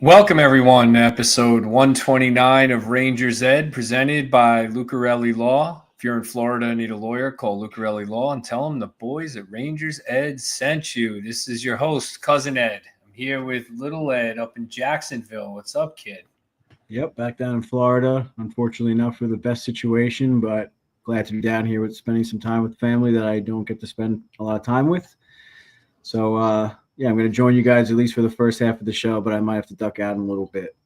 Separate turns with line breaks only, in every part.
Welcome, everyone, to episode 129 of Rangers Ed, presented by Lucarelli Law. If you're in Florida and need a lawyer, call Lucarelli Law and tell them the boys at Rangers Ed sent you. This is your host, Cousin Ed. I'm here with Little Ed up in Jacksonville. What's up, kid?
Yep, back down in Florida. Unfortunately enough for the best situation, but glad to be down here with spending some time with family that I don't get to spend a lot of time with. So, I'm going to join you guys at least for the first half of the show, but I might have to duck out in a little bit.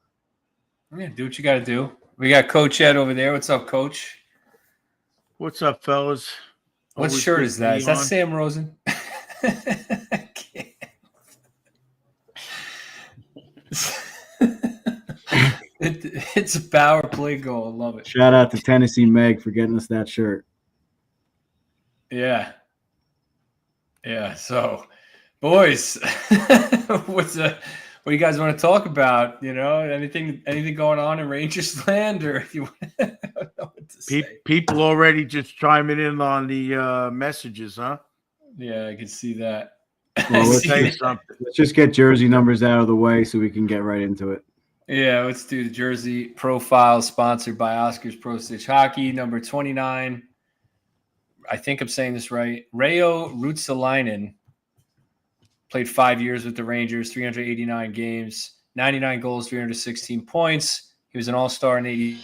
Yeah, do what you got to do. We got Coach Ed over there. What's up, Coach?
What's up, fellas?
What
Always
shirt
good
is
to
that?
be
Is that
on.
Sam Rosen? It's a power play goal. I love it.
Shout out to Tennessee Meg for getting us that shirt.
Yeah. So, boys, what do you guys want to talk about? You know, anything going on in Rangers land, or you I don't know what to say.
People already just chiming in on the messages, huh?
Yeah, I can see that.
Well, let's
Say something.
just get jersey numbers out of the way so we can get right into it.
Yeah, let's do the jersey profile sponsored by Oscars Pro Stitch Hockey, number 29. I think I'm saying this right. Reijo Ruotsalainen played 5 years with the Rangers, 389 games, 99 goals, 316 points. He was an all-star in 80.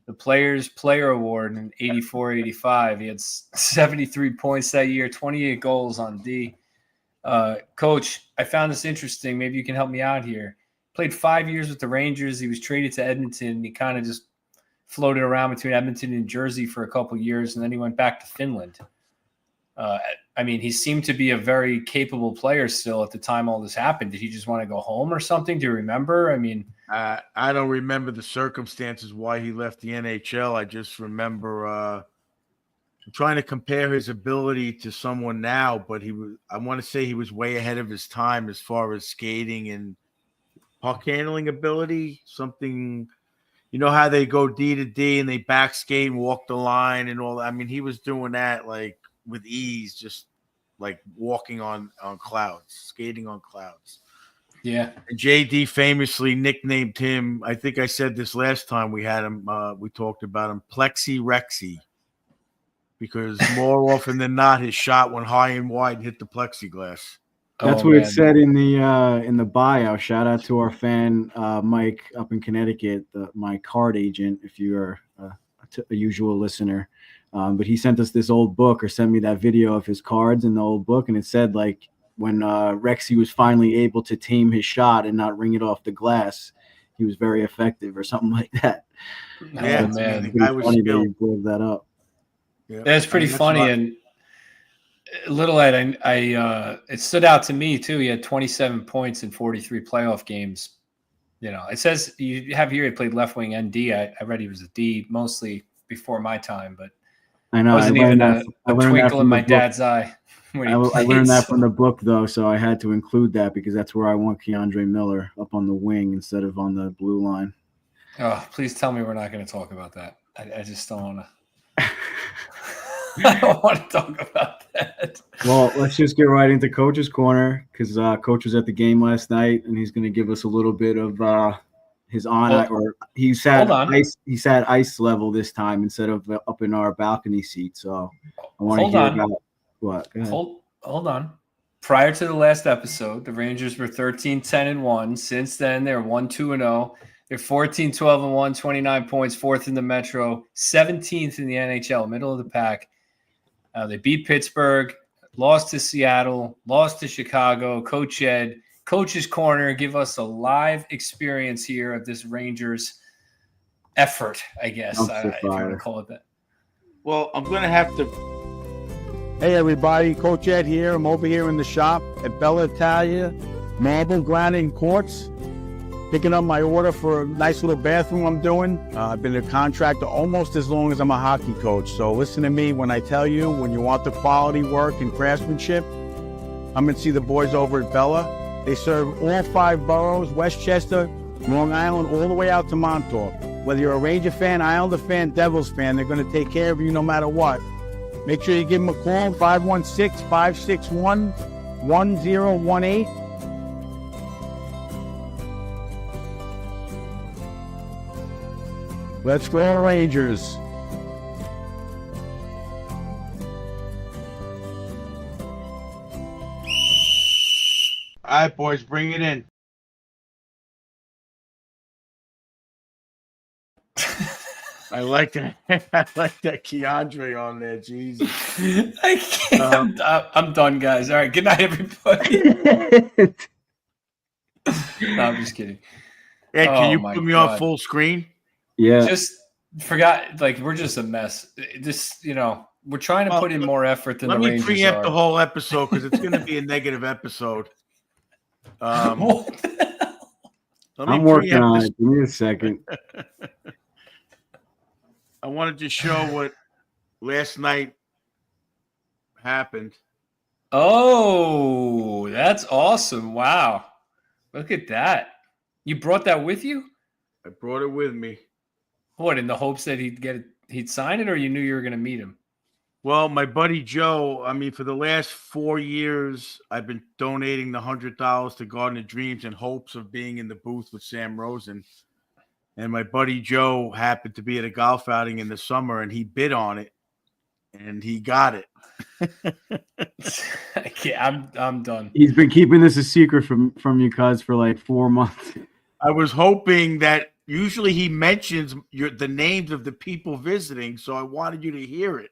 The Players Player Award in 84-85. He had 73 points that year, 28 goals on D. Coach, I found this interesting. Maybe you can help me out here. Played 5 years with the Rangers. He was traded to Edmonton. He kind of just floated around between Edmonton and Jersey for a couple of years, and then he went back to Finland. He seemed to be a very capable player still at the time all this happened. Did he just want to go home or something? Do you remember?
I don't remember the circumstances why he left the NHL. I just remember trying to compare his ability to someone now, but I want to say he was way ahead of his time as far as skating and puck handling ability. Something, you know how they go D to D and they back skate and walk the line and all that. I mean, he was doing that like with ease, just like walking on clouds, skating on clouds.
Yeah.
And JD famously nicknamed him, I think I said this last time we had him, we talked about him, Plexi Rexy, because more often than not, his shot went high and wide and hit the plexiglass.
That's what it said in the bio. Shout out to our fan Mike up in Connecticut, my card agent. If you are a usual listener, but he sent us this old book, or sent me that video of his cards in the old book, and it said like when Rexy was finally able to tame his shot and not ring it off the glass, he was very effective, or something like that.
Yeah,
man,
the guy was
funny that
skilled.
you brought that up.
Yeah.
That's pretty funny. And Little Ed, it stood out to me too. He had 27 points in 43 playoff games. You know, it says you have here he played left wing and D. I read he was a D mostly before my time, but
I know.
wasn't even a twinkle in my dad's eye. When he
I
played,
learned that
so-
from the book, though, so I had to include that because that's where I want Keandre Miller, up on the wing instead of on the blue line.
Oh, please tell me we're not going to talk about that. I just don't want to. I don't want to talk about that.
Well, let's just get right into Coach's Corner, because Coach was at the game last night, and he's going to give us a little bit of his he sat ice level this time instead of up in our balcony seat. So I want to hear about what. Go ahead.
Hold on. Prior to the last episode, the Rangers were 13-10-1. Since then, they're 1-2-0. They're 14-12-1, 29 points, fourth in the Metro, 17th in the NHL, middle of the pack. They beat Pittsburgh, lost to Seattle, lost to Chicago. Coach Ed, Coach's Corner, give us a live experience here of this Rangers effort, I guess, if you want to call it that.
Well, I'm going to have to.
Hey everybody, Coach Ed here. I'm over here in the shop at Bella Italia, Marble Granite Quartz, picking up my order for a nice little bathroom I'm doing. I've been a contractor almost as long as I'm a hockey coach. So listen to me when I tell you, when you want the quality work and craftsmanship, I'm going to see the boys over at Bella. They serve all 5 boroughs, Westchester, Long Island, all the way out to Montauk. Whether you're a Ranger fan, Islander fan, Devils fan, they're going to take care of you no matter what. Make sure you give them a call, 516-561-1018. Let's go Rangers.
All right, boys, bring it in. I like that. I like that Keandre on there. Jesus.
I can't. I'm done, guys. All right. Good night, everybody. No, I'm just kidding.
Hey, can
Oh,
you
my
put me on
God.
full screen?
Yeah.
Just forgot. Like, we're just a mess. This, we're trying to
Well,
put in more effort than
Let
the
me
Rangers
preempt
are.
the whole episode because it's going to be a negative episode.
What the hell?
Let me
I'm working
preempt
on
this.
it. Give me a second.
I wanted to show what last night happened.
Oh, that's awesome. Wow. Look at that. You brought that with you?
I brought it with me.
What, in the hopes that he'd sign it, or you knew you were going to meet him?
Well, my buddy Joe, for the last 4 years, I've been donating the $100 to Garden of Dreams in hopes of being in the booth with Sam Rosen. And my buddy Joe happened to be at a golf outing in the summer, and he bid on it, and he got it.
I can't, I'm done.
He's been keeping this a secret from you, cuz, for like 4 months.
I was hoping that usually he mentions the names of the people visiting, so I wanted you to hear it.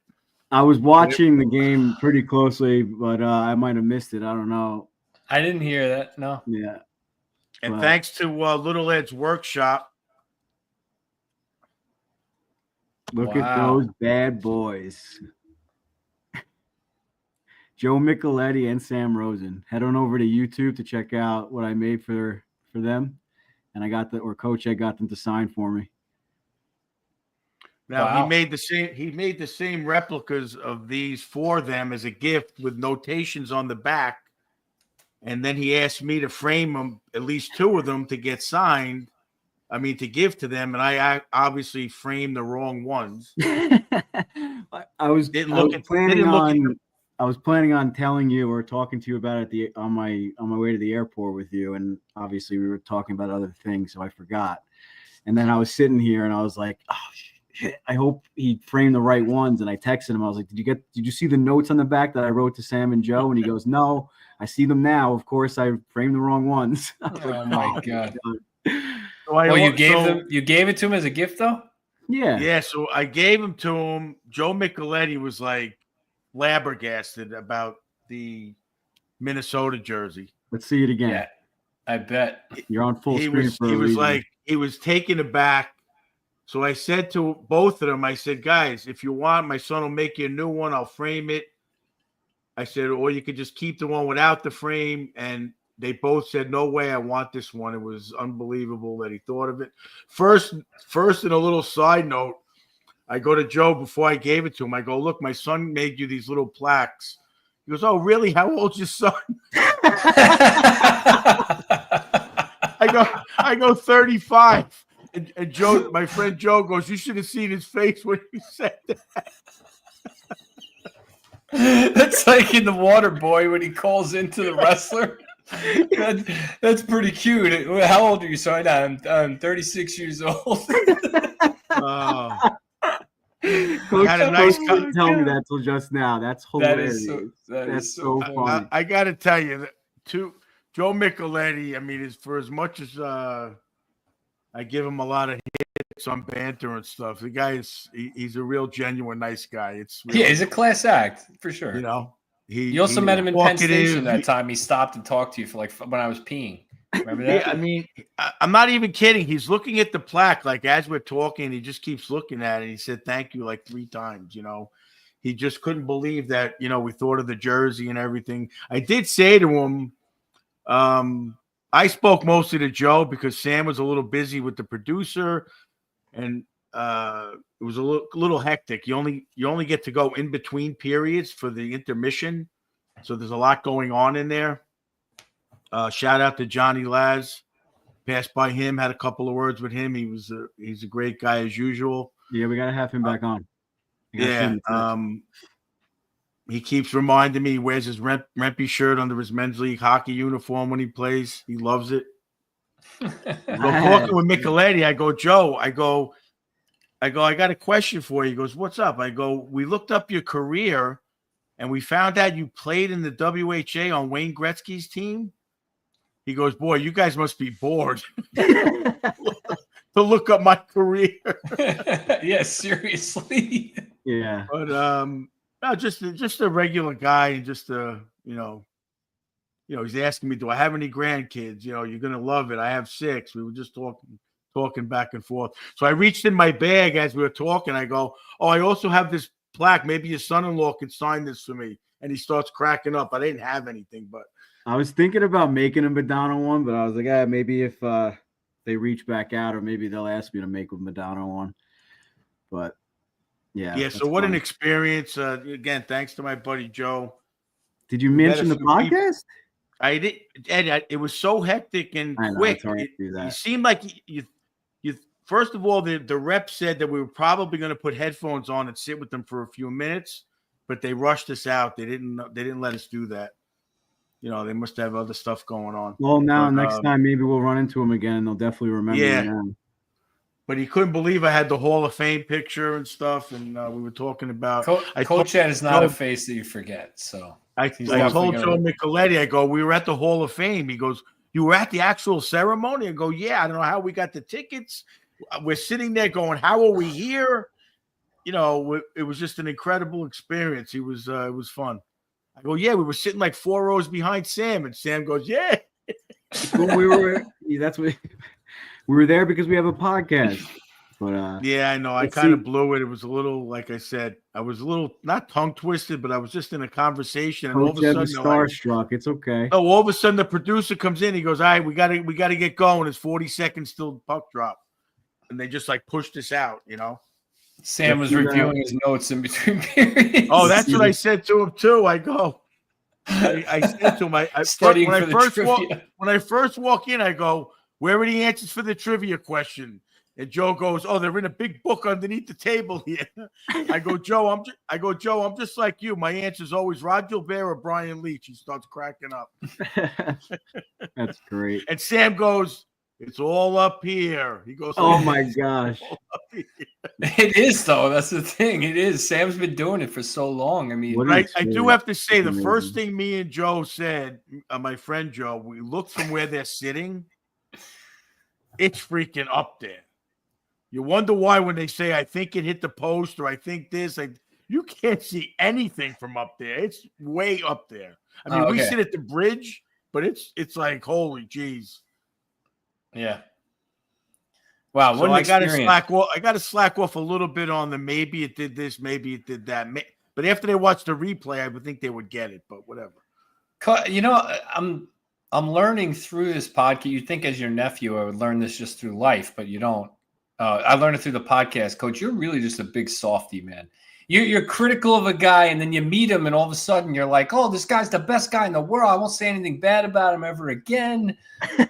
I was watching the game pretty closely, but I might have missed it. I don't know.
I didn't hear that. No.
Yeah.
And
Wow.
thanks to Little Ed's workshop.
Look at
Wow.
those bad boys. Joe Micheletti and Sam Rosen. Head on over to YouTube to check out what I made for them. And Coach Ed got them to sign for me.
Now
Wow.
he made the same replicas of these for them as a gift with notations on the back. And then he asked me to frame them, at least 2 of them, to get signed. To give to them, and I obviously framed the wrong ones.
I was planning on telling you or talking to you about it on my way to the airport with you, and obviously we were talking about other things, so I forgot. And then I was sitting here and I was like, oh shit, I hope he framed the right ones. And I texted him. I was like, did you see the notes on the back that I wrote to Sam and Joe? And he goes, no, I see them now. Of course, I framed the wrong ones.
Oh my God.
So
Well, you gave it to him as a gift, though?
Yeah.
So I gave them to him. Joe Micheletti was like flabbergasted about the Minnesota jersey.
Let's see it again.
Yeah, I bet.
You're on full
He
screen
was
for a
he was
reason.
like he was taken aback. So I said to both of them, I said, guys, if you want, my son will make you a new one. I'll frame it. I said, or you could just keep the one without the frame. And they both said, no way, I want this one. It was unbelievable that he thought of it. First, in a little side note, I go to Joe before I gave it to him. I go, look, my son made you these little plaques. He goes, oh, really? How old's your son? I go 35. And Joe, my friend Joe goes, you should have seen his face when he said that.
That's like in The Water Boy when he calls into the wrestler. That's pretty cute. How old are you? Sorry, I'm 36 years old.
Coach,
had a nice
didn't tell me that till just now. That's hilarious.
That
That's
is so
so
funny.
I got to tell you, Joe Micheletti, is for as much as I give him a lot of hits on banter and stuff, the guy he's a real genuine nice guy. It's really,
Yeah, he's a class act for sure.
You
also met him in Penn
talkative.
Station that time. He stopped and talked to you for when I was peeing. Remember that?
Yeah, I'm not even kidding. He's looking at the plaque like as we're talking. He just keeps looking at it. He said thank you like 3 times. He just couldn't believe that. We thought of the jersey and everything. I did say to him, I spoke mostly to Joe because Sam was a little busy with the producer, and it was a little hectic. You only get to go in between periods for the intermission, so there's a lot going on in there. Shout out to Johnny Laz. Passed by him, had a couple of words with him. He's a great guy as usual.
Yeah, we gotta have him back on.
Yeah. He keeps reminding me he wears his Rempe shirt under his men's league hockey uniform when he plays. He loves it. Talking with Micheletti, I go, Joe, I go, I got a question for you. He goes, what's up? I go, we looked up your career and we found out you played in the WHA on Wayne Gretzky's team. He goes, boy, you guys must be bored to look up my career.
Yeah, seriously.
Yeah.
But no, just a regular guy, and just he's asking me, do I have any grandkids? You're gonna love it. I have 6. We were just talking back and forth. So I reached in my bag as we were talking. I go, oh, I also have this plaque. Maybe your son-in-law can sign this for me. And he starts cracking up. I didn't have anything, but
I was thinking about making a Madonna one, but I was like, maybe if they reach back out, or maybe they'll ask me to make a Madonna one. But yeah.
So what an experience. Again, thanks to my buddy Joe.
Did you mention the podcast?
I did, Ed. It was so hectic and quick.
It's hard to do that.
You seemed like you. First of all, the rep said that we were probably going to put headphones on and sit with them for a few minutes, but they rushed us out. They didn't let us do that. They must have other stuff going on.
Well, next time maybe we'll run into them again, and they'll definitely remember.
Yeah. But he couldn't believe I had the Hall of Fame picture and stuff, and we were talking about.
Coach Ed is not a face that you forget. So
I told Joe Micheletti, I go, we were at the Hall of Fame. He goes, you were at the actual ceremony? I go, yeah. I don't know how we got the tickets. We're sitting there going, how are we here? It was just an incredible experience. It was fun. I go, yeah, we were sitting like 4 rows behind Sam, and Sam goes, yeah.
Well, we were there because we have a podcast. But
yeah, I know. I kind of blew it. It was a little, like I said, I was a little not tongue twisted, but I was just in a conversation, and all of a sudden,
starstruck. It's okay.
Oh, all of a sudden, the producer comes in. He goes, "All right, we got to get going. It's 40 seconds till puck drop," and they just like pushed us out.
Sam was reviewing his notes in between periods.
Oh, that's what I said to him too. I go, I said to him, when I first walk in, I go, where are the answers for the trivia question? And Joe goes, oh, they're in a big book underneath the table here. I go, Joe, I'm just like you. My answer is always Rod Gilbert or Brian Leach. He starts cracking up.
That's great.
And Sam goes, it's all up here. He goes,
oh my gosh.
It is, though. That's the thing. It is. Sam's been doing it for so long. I mean,
I do have to say, the first thing me and Joe said, my friend Joe, we looked from where they're sitting. It's freaking up there. You wonder why when they say, I think it hit the post, or I think this, you can't see anything from up there. It's way up there. I mean, we sit at the bridge, but it's like, holy geez.
Yeah. Wow.
So I got to slack off a little bit on the maybe it did this, maybe it did that. But after they watch the replay, I would think they would get it. But whatever.
I'm learning through this podcast. You'd think as your nephew, I would learn this just through life, but you don't. I learned it through the podcast. Coach, you're really just a big softy, man. You're critical of a guy, and then you meet him, and all of a sudden you're like, "Oh, this guy's the best guy in the world. I won't say anything bad about him ever again.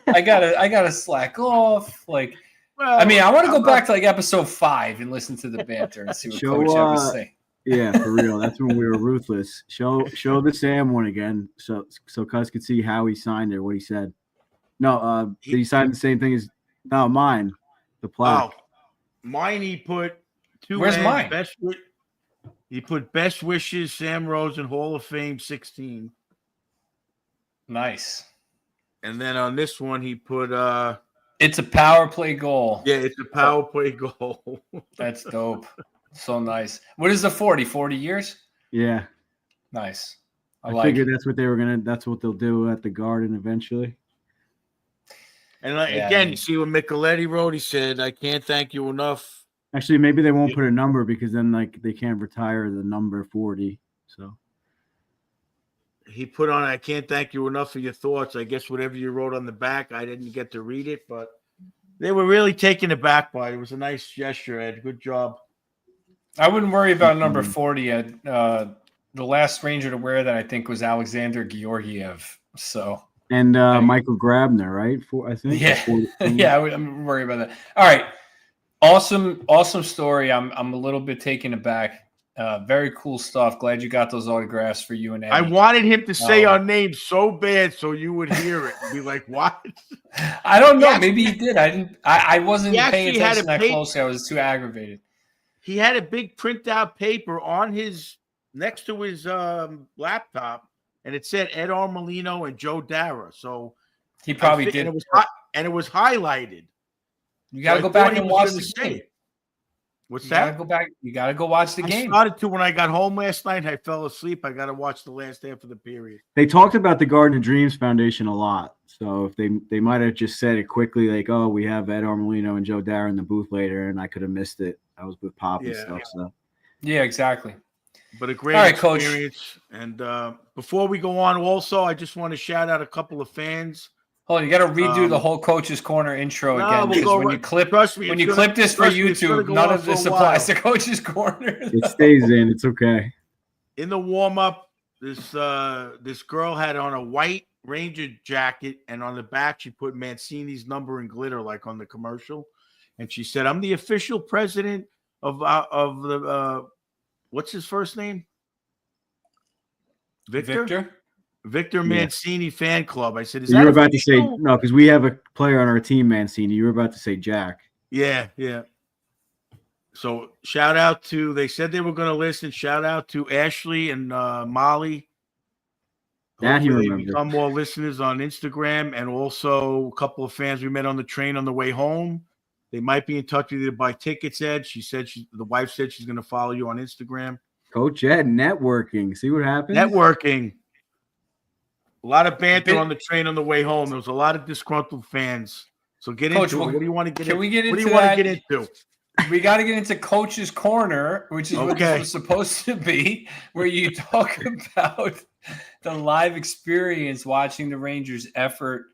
I gotta slack off." Like, I want to go back to like episode 5 and listen to the banter and see what Coach Ed was saying.
Yeah, for real. That's when we were ruthless. Show the Sam one again, so Cuz could see how he signed it, what he said. No, did he sign the same thing as mine? The plaque.
Oh, mine he put 2.
Where's mine?
He put best wishes, Sam Rosen, Hall of Fame 16.
Nice.
And then on this one he put
it's a power play goal.
Yeah, it's a power play goal.
That's dope. So nice. What is the 40 years?
Yeah.
Nice.
I figured that's what they'll do at the Garden eventually.
And again, you see what Micheletti wrote? He said, I can't thank you enough.
Actually, maybe they won't put a number because then they can't retire the number 40. So
he put on, I can't thank you enough for your thoughts. I guess whatever you wrote on the back, I didn't get to read it, but they were really taken aback by it. It was a nice gesture, Ed. Good job.
I wouldn't worry about number 40, Ed. The last Ranger to wear that, I think, was Alexander Georgiev. So.
And Michael Grabner, right? I think.
Yeah, yeah. I'm worried about that. All right, awesome story. I'm a little bit taken aback. Very cool stuff. Glad you got those autographs for you and Eddie.
I wanted him to say our name so bad so you would hear it and be like, "What?"
I don't know. Maybe he did. I didn't. I wasn't paying attention that closely. I was too aggravated.
he had a big printout paper on his next to his laptop, and it said Ed Armolino and Joe Dara. So
He probably
and
did.
it was highlighted.
You got to
So
go
I thought
back
he
and
was
watch
gonna
the
say
game.
it. What's
You got to
that?
go back. You got to go watch the
I
game.
started to when I got home last night. I fell asleep. I got to watch the last half of the period.
They talked about the Garden of Dreams Foundation a lot. So if they might have just said it quickly, like, oh, we have Ed Armolino and Joe Dara in the booth later, and I could have missed it. I was with Pop and
Yeah.
stuff. So
Yeah, exactly.
But a great
All right, Coach.
experience. And before we go on, also, I just want to shout out a couple of fans.
Hold on, you got to redo the
Um,
whole Coach's Corner intro
no,
again
we'll
because
go
when
right-
you clip
trust me,
when
it's
you
gonna-
clip this for
trust me, it's gonna
YouTube,
go
none
on
of this
for a
applies
while.
to Coach's Corner.
it stays in. It's okay.
In the warm-up, this girl had on a white Ranger jacket, and on the back she put Mancini's number in glitter, like on the commercial. And she said, "I'm the official president of the what's his first name? Victor Mancini fan club." I said, "Is
You
that
were about to say
official?"
no, because we have a player on our team, Mancini. You were about to say Jack.
Yeah. So shout out to, they said they were going to listen. Shout out to Ashley and Molly.
That he
Hopefully they
remembered.
become more listeners on Instagram, and also a couple of fans we met on the train on the way home. They might be in touch with you to buy tickets, Ed. She said the wife said she's going to follow you on Instagram.
Coach Ed, networking. See what happens?
Networking. A lot of banter
Bit-
on the train on the way home. There was a lot of disgruntled fans. So get
Coach,
into it. What do you want to get
can
into?
we get
What do
into
you want
that?
to get into?
We got to get into Coach's Corner, which is what
Okay.
this was supposed to be, where you talk about the live experience watching the Rangers' effort,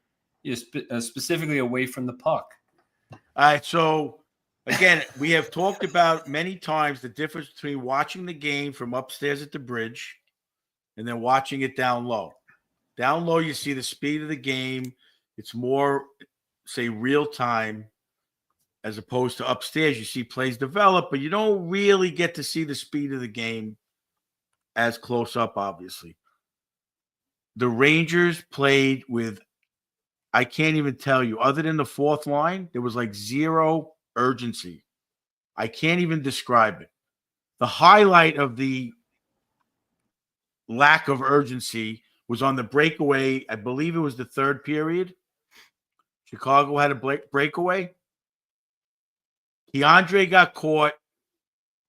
specifically away from the puck.
All right. So, again, we have talked about many times the difference between watching the game from upstairs at the bridge and then watching it down low. Down low, you see the speed of the game. It's more, say, real time, as opposed to upstairs. You see plays develop, but you don't really get to see the speed of the game as close up, obviously. The Rangers played with, I can't even tell you, other than the fourth line, there was like zero urgency. I can't even describe it. The highlight of the lack of urgency was on the breakaway. I believe it was the third period. Chicago had a breakaway. Keandre got caught.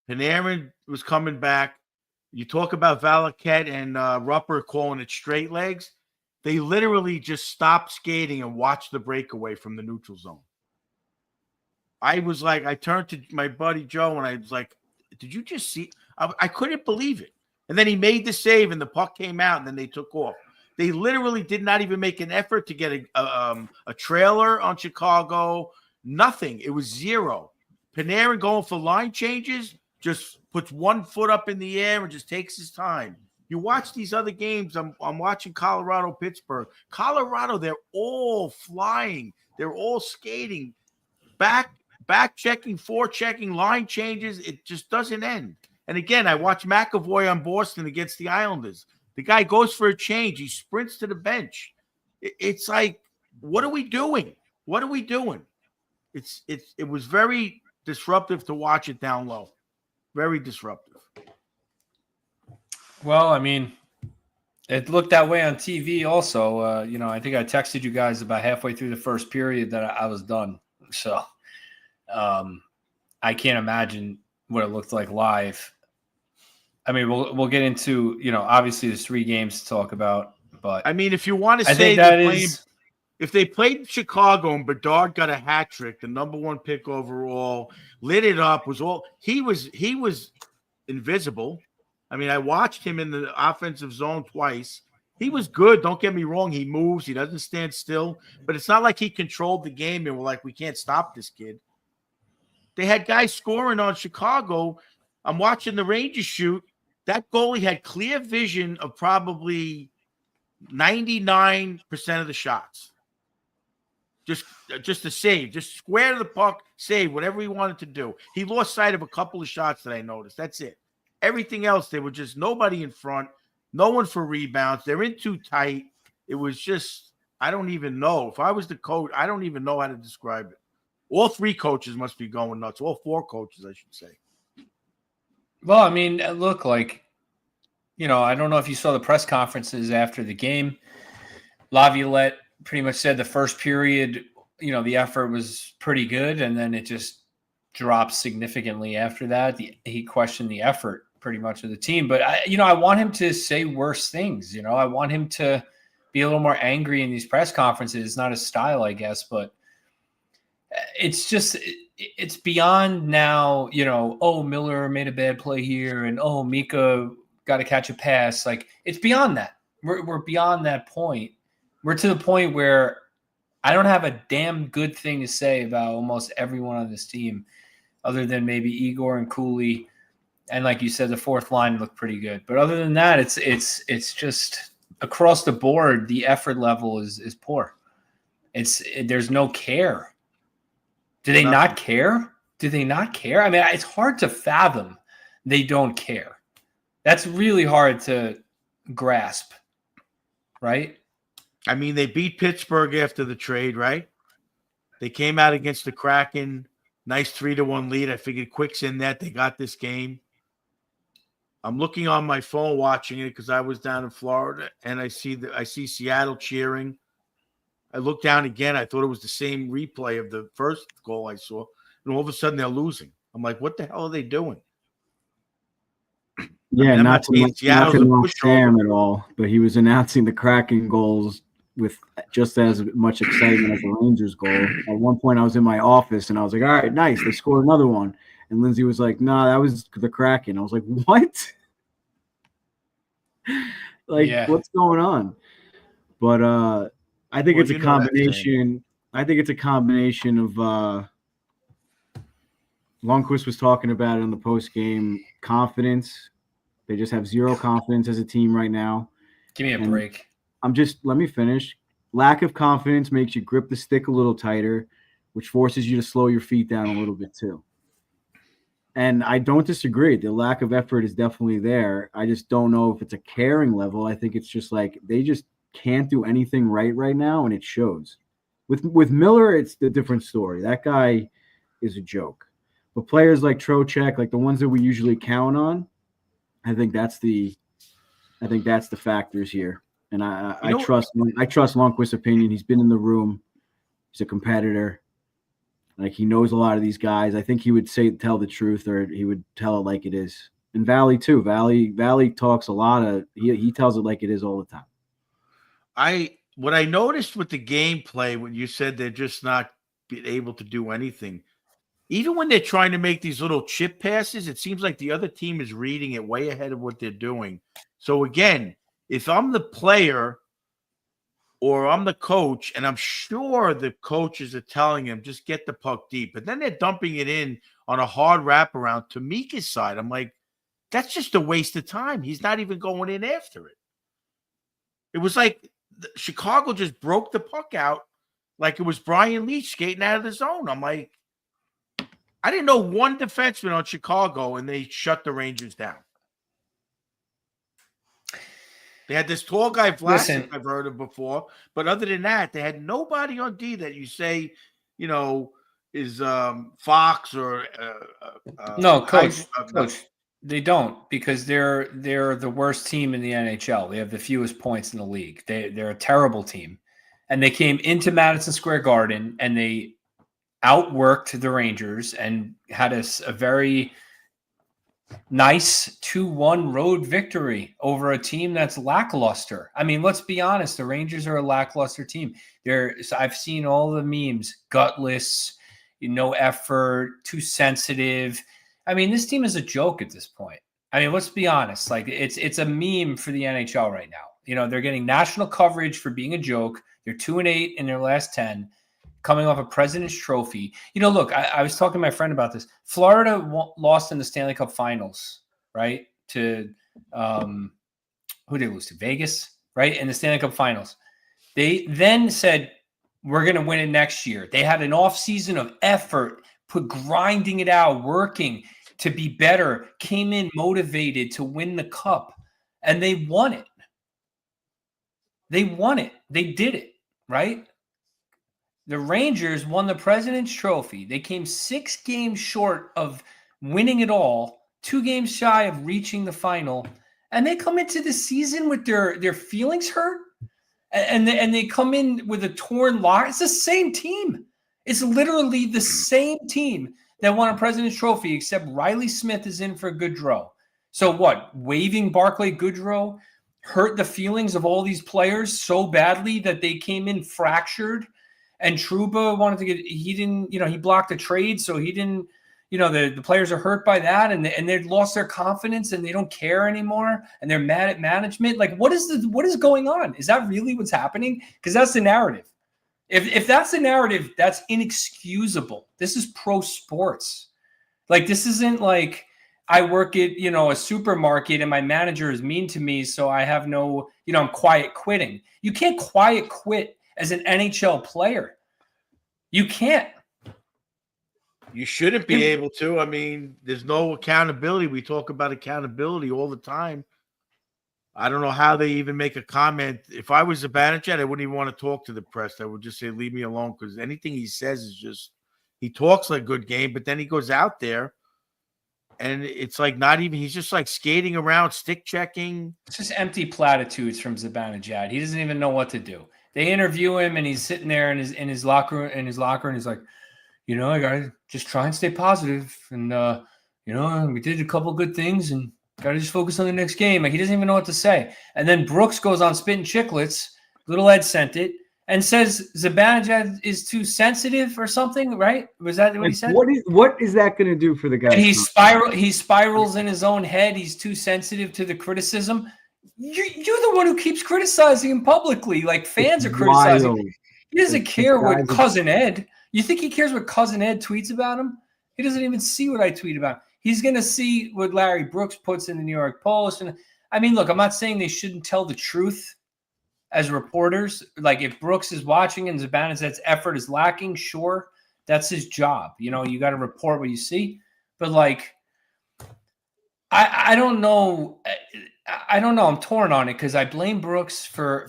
Panarin was coming back. You talk about Valaket and Rupper calling it straight legs. They literally just stopped skating and watched the breakaway from the neutral zone. I was like, I turned to my buddy Joe and I was like, did you just see? I couldn't believe it. And then he made the save and the puck came out and then they took off. They literally did not even make an effort to get a trailer on Chicago. Nothing. It was zero. Panarin going for line changes, just puts 1 foot up in the air and just takes his time. You watch these other games. I'm watching Colorado, Pittsburgh. Colorado, they're all flying. They're all skating. Back checking, forechecking, line changes. It just doesn't end. And again, I watched McAvoy on Boston against the Islanders. The guy goes for a change. He sprints to the bench. It's like, what are we doing? What are we doing? It was very disruptive to watch it down low. Very disruptive.
Well, I mean, it looked that way on TV also. I think I texted you guys about halfway through the first period that I was done. So I can't imagine what it looked like live. I mean, we'll get into, obviously there's 3 games to talk about, but
I mean, if you want to
I
say
think that
that
is
if they played Chicago and Bedard got a hat trick, the number 1 pick overall, lit it up, he was invisible. I mean, I watched him in the offensive zone twice. He was good. Don't get me wrong. He moves. He doesn't stand still. But it's not like he controlled the game and we're like, we can't stop this kid. They had guys scoring on Chicago. I'm watching the Rangers shoot. That goalie had clear vision of probably 99% of the shots. Just to save, just square to the puck, save, whatever he wanted to do. He lost sight of a couple of shots that I noticed. That's it. Everything else, they were just nobody in front, no one for rebounds. They're in too tight. It was just, I don't even know. If I was the coach, I don't even know how to describe it. All 3 coaches must be going nuts. All 4 coaches, I should say.
Well, I mean, look, like, I don't know if you saw the press conferences after the game. Laviolette pretty much said the first period, the effort was pretty good, and then it just dropped significantly after that. He questioned the effort pretty much of the team, but I want him to say worse things. I want him to be a little more angry in these press conferences. It's not his style, I guess, but it's just it's beyond now. Oh, Miller made a bad play here, and oh, Mika got to catch a pass. Like, it's beyond that. We're beyond that point. We're to the point where I don't have a damn good thing to say about almost everyone on this team, other than maybe Igor and Cooley, and like you said, the fourth line looked pretty good. But other than that, it's just across the board. The effort level is poor. There's no care. Do they not care? Do they not care? I mean, it's hard to fathom they don't care. That's really hard to grasp, right?
I mean, they beat Pittsburgh after the trade, right? They came out against the Kraken, nice 3-1 lead. I figured Quick's in that. They got this game. I'm looking on my phone watching it because I was down in Florida, and I see Seattle cheering. I look down again. I thought it was the same replay of the first goal I saw, and all of a sudden they're losing. I'm like, what the hell are they doing?
Yeah,
I'm
not to
Seattle's a
knock
pushover.
Sam at all, but he was announcing the Kraken goals with just as much excitement as the Rangers goal. At one point, I was in my office and I was like, all right, nice. They scored another one. And Lindsay was like, no, that was the Kraken. I was like, what? What's going on? But I think it's a combination. I think it's a combination of Lundqvist was talking about it in the post-game confidence. They just have zero confidence as a team right now.
Give me a break.
Let me finish. Lack of confidence makes you grip the stick a little tighter, which forces you to slow your feet down a little bit too. And I don't disagree. The lack of effort is definitely there. I just don't know if it's a caring level. I think it's just like they just can't do anything right now, and it shows. With Miller, it's the different story. That guy is a joke. But players like Trocheck, like the ones that we usually count on, I think that's the factors here. And I trust Lundqvist's opinion. He's been in the room. He's a competitor. Like, he knows a lot of these guys. I think he would tell the truth, or he would tell it like it is. And Valley too. Valley talks a lot of. He tells it like it is all the time.
What I noticed with the gameplay when you said they're just not able to do anything, even when they're trying to make these little chip passes, it seems like the other team is reading it way ahead of what they're doing. So again, if I'm the player or I'm the coach, and I'm sure the coaches are telling him, just get the puck deep, but then they're dumping it in on a hard wraparound to Mika's side. I'm like, that's just a waste of time. He's not even going in after it. It was like Chicago just broke the puck out like it was Brian Leetch skating out of the zone. I'm like, I didn't know one defenseman on Chicago, and they shut the Rangers down. They had this tall guy, Vlasic, I've heard of before. But other than that, they had nobody on D that you say, is Fox or
no, Coach. They don't, because they're the worst team in the NHL. They have the fewest points in the league. They're a terrible team. And they came into Madison Square Garden and they outworked the Rangers and had a very nice 2-1 road victory over a team that's lackluster. I mean, let's be honest. The Rangers are a lackluster team. I've seen all the memes, gutless, no effort, too sensitive. I mean, this team is a joke at this point. I mean, let's be honest. Like, it's a meme for the NHL right now. They're getting national coverage for being a joke. They're 2-8 in their last 10. Coming off a President's Trophy. Look, I was talking to my friend about this. Florida lost in the Stanley Cup Finals, right? To who did they lose to? Vegas, right? In the Stanley Cup Finals. They then said, we're going to win it next year. They had an offseason of effort, grinding it out, working to be better, came in motivated to win the cup, and they won it. They won it. They did it, right? The Rangers won the President's Trophy. They came 6 games short of winning it all 2 games shy of reaching the final, and they come into the season with their feelings hurt, and they come in with a torn lock. It's the same team. It's literally the same team that won a President's Trophy, except Riley Smith is in for Goodrow. So what? Waiving Barclay Goodrow hurt the feelings of all these players so badly that they came in fractured. And Trouba wanted to he didn't, he blocked a trade, so he didn't. The players are hurt by that, and they've lost their confidence, and they don't care anymore, and they're mad at management. Like, what is going on? Is that really what's happening? Because that's the narrative. If that's the narrative, that's inexcusable. This is pro sports. Like, this isn't like I work at a supermarket and my manager is mean to me, so I have no, I'm quiet quitting. You can't quiet quit as an NHL player. You can't.
You shouldn't be able to. I mean, there's no accountability. We talk about accountability all the time. I don't know how they even make a comment. If I was a Zibanejad, I wouldn't even want to talk to the press. I would just say, leave me alone, because anything he says is just, he talks like a good game, but then he goes out there and it's like not even, he's just like skating around, stick checking.
It's just empty platitudes from Zibanejad. He doesn't even know what to do. They interview him and he's sitting there in his locker room, and he's like, I gotta just try and stay positive. And, we did a couple good things and gotta just focus on the next game. Like, he doesn't even know what to say. And then Brooks goes on Spittin' Chicklets. Little Ed sent it and says Zibanejad is too sensitive or something, right? Was that what he said?
What is that going to do for the guy?
And he spirals in his own head. He's too sensitive to the criticism. You're the one who keeps criticizing him publicly. Like, fans are criticizing him. He doesn't care what Cousin Ed. You think he cares what Cousin Ed tweets about him? He doesn't even see what I tweet about. He's going to see what Larry Brooks puts in the New York Post. And I mean, look, I'm not saying they shouldn't tell the truth as reporters. Like, if Brooks is watching and Zibanejad's effort is lacking, sure, that's his job. You got to report what you see. But, like, I don't know. I don't know. I'm torn on it because I blame Brooks for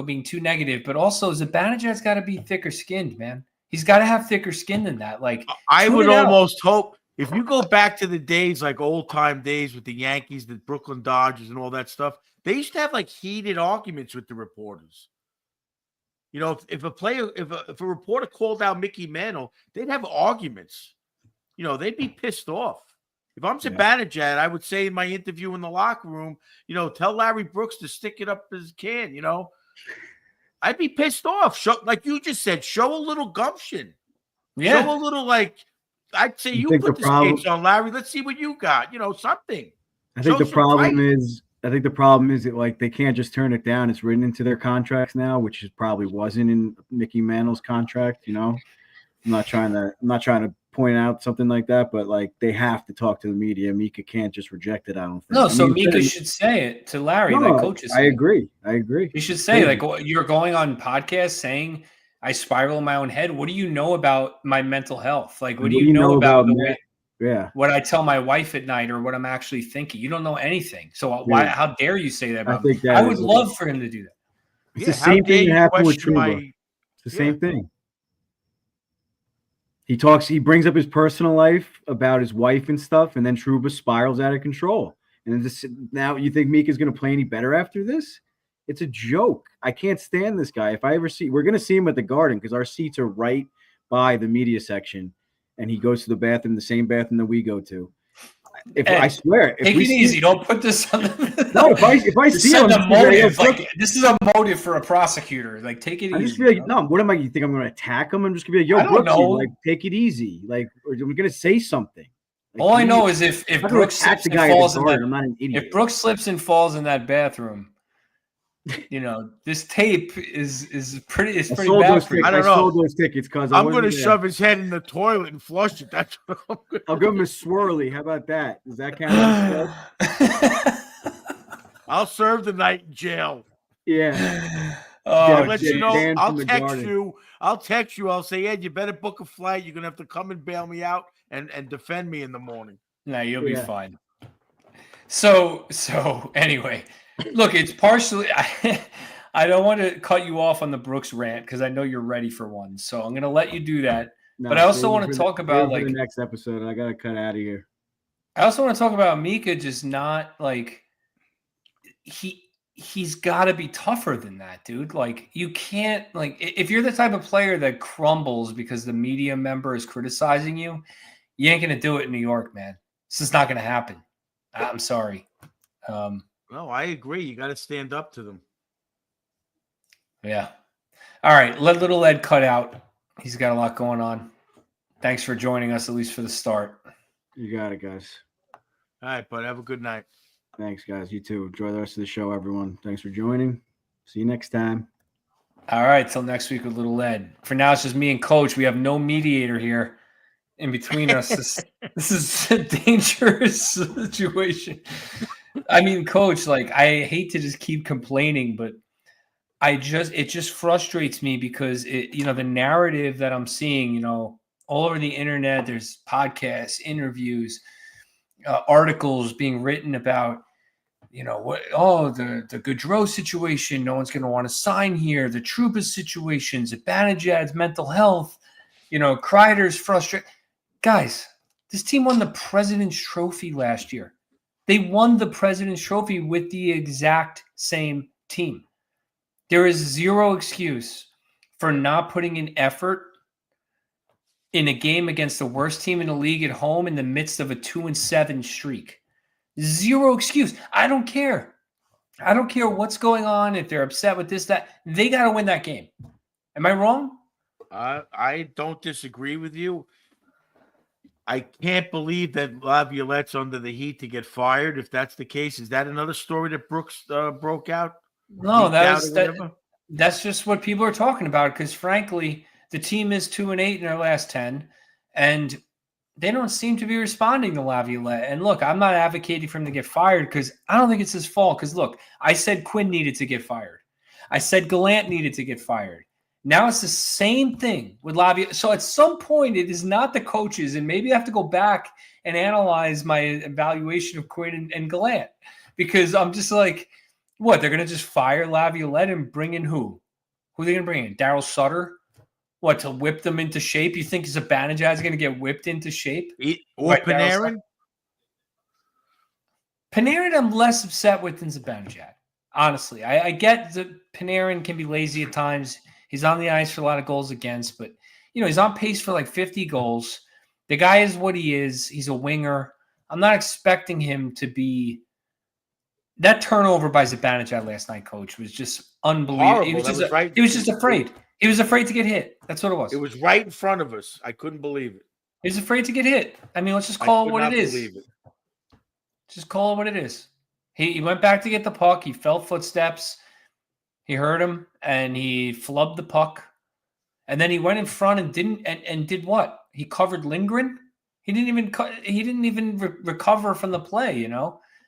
being too negative. But also, Zibanejad's got to be thicker skinned, man. He's got to have thicker skin than that. Like,
I would almost hope, if you go back to the days, like old time days with the Yankees, the Brooklyn Dodgers and all that stuff, they used to have like heated arguments with the reporters. If a reporter called out Mickey Mantle, they'd have arguments. They'd be pissed off. If I'm Zibanejad, I would say in my interview in the locker room, tell Larry Brooks to stick it up his can, I'd be pissed off. Like you just said, show a little gumption.
Yeah.
Show a little, like, I'd say you put the skates on, Larry. Let's see what you got. Something.
I think the problem is that, like, they can't just turn it down. It's written into their contracts now, which probably wasn't in Mickey Mantle's contract. I'm not trying to point out something like that, but like, they have to talk to the media. Mika can't just reject it. I don't think.
No, so Mika should say it to Larry, like coaches.
I agree.
You should say, like, you're going on podcasts saying I spiral in my own head. What do you know about my mental health? Like, what do you know about what I tell my wife at night or what I'm actually thinking? You don't know anything. So how dare you say that about me? I would love for him to do that.
It's the same thing that happened with Trouba. It's the same thing. He brings up his personal life about his wife and stuff, and then Trouba spirals out of control. And now you think Mika's going to play any better after this? It's a joke. I can't stand this guy. If I ever we're going to see him at the Garden because our seats are right by the media section, and he goes to the bathroom, the same bathroom that we go to. I swear,
take it easy. Don't put this on the.
No, if I see him,
motive, like, this is a motive for a prosecutor. Like, take it easy.
I just feel like, no. What am I? You think I'm going to attack him? I'm just going to be like, yo, Brooksy, like, take it easy. Like, we're going to say something. Like,
all I know is if Brooks slips and falls in
I'm not an idiot.
If Brooks slips and falls in that bathroom, this tape is pretty bad for you.
I don't know.
I sold those tickets because
I'm going to shove his head in the toilet and flush it. That's what I'm going to
I'll give him a swirly. How about that? Does that count?
I'll serve the night in jail.
Yeah.
I'll let you know. I'll text you. I'll say, Ed, you better book a flight. You're going to have to come and bail me out and defend me in the morning.
No, you'll be fine. So anyway, look, it's partially I don't want to cut you off on the Brooks rant because I know you're ready for one. So I'm going to let you do that.
No,
but I also want to talk about, like,
the next episode. I got to cut out of here.
I also want to talk about Mika just not like he's got to be tougher than that, dude. Like you can't if you're the type of player that crumbles because the media member is criticizing you, you ain't gonna do it in New York, man. This is not gonna happen. I'm sorry.
No, I agree. You got to stand up to them.
Yeah. All right. Let little Ed cut out. He's got a lot going on. Thanks for joining us, at least for the start.
You got it, guys.
All right, bud. Have a good night.
Thanks, guys. You too. Enjoy the rest of the show, everyone. Thanks for joining. See you next time.
All right. Till next week with little Ed. For now, it's just me and Coach. We have no mediator here in between us. This is a dangerous situation. I mean, Coach, like I hate to just keep complaining, but it just frustrates me because the narrative that I'm seeing, all over the internet, there's podcasts, interviews, articles being written about, the Gaudreau situation. No one's going to want to sign here. The Trouba situations, Zibanejad's mental health, Kreider's frustrated. Guys, this team won the President's Trophy last year. They won the President's Trophy with the exact same team. There is zero excuse for not putting in effort in a game against the worst team in the league at home in the midst of a 2-7 streak. Zero excuse. I don't care. I don't care what's going on, if they're upset with this, that. They got to win that game. Am I wrong?
I don't disagree with you. I can't believe that Laviolette's under the heat to get fired. If that's the case, is that another story that Brooks broke out?
No, that's just what people are talking about. Because frankly, the team is 2-8 in their last 10, and they don't seem to be responding to Laviolette. And look, I'm not advocating for him to get fired because I don't think it's his fault. Because look, I said Quinn needed to get fired. I said Gallant needed to get fired. Now it's the same thing with Laviolette. So at some point, it is not the coaches, and maybe I have to go back and analyze my evaluation of Quinn and Gallant, because I'm just like, what, they're going to just fire Laviolette and bring in who? Who are they going to bring in? Daryl Sutter? What, to whip them into shape? You think Zibanejad is going to get whipped into shape?
Or Panarin?
Panarin I'm less upset with than Zibanejad. Honestly, I get that Panarin can be lazy at times. He's on the ice for a lot of goals against, but he's on pace for like 50 goals. The guy is what he is. He's a winger. I'm not expecting him to be. That turnover by Zibanejad last night, Coach, was just unbelievable. He was just afraid. He was afraid to get hit. That's what it was.
It was right in front of us. I couldn't believe it.
He was afraid to get hit. I mean, let's just call it what it is.
Believe it.
Just call it what it is. He went back to get the puck. He felt footsteps. He heard him, and he flubbed the puck. And then he went in front and did what? He covered Lindgren. He didn't even recover from the play.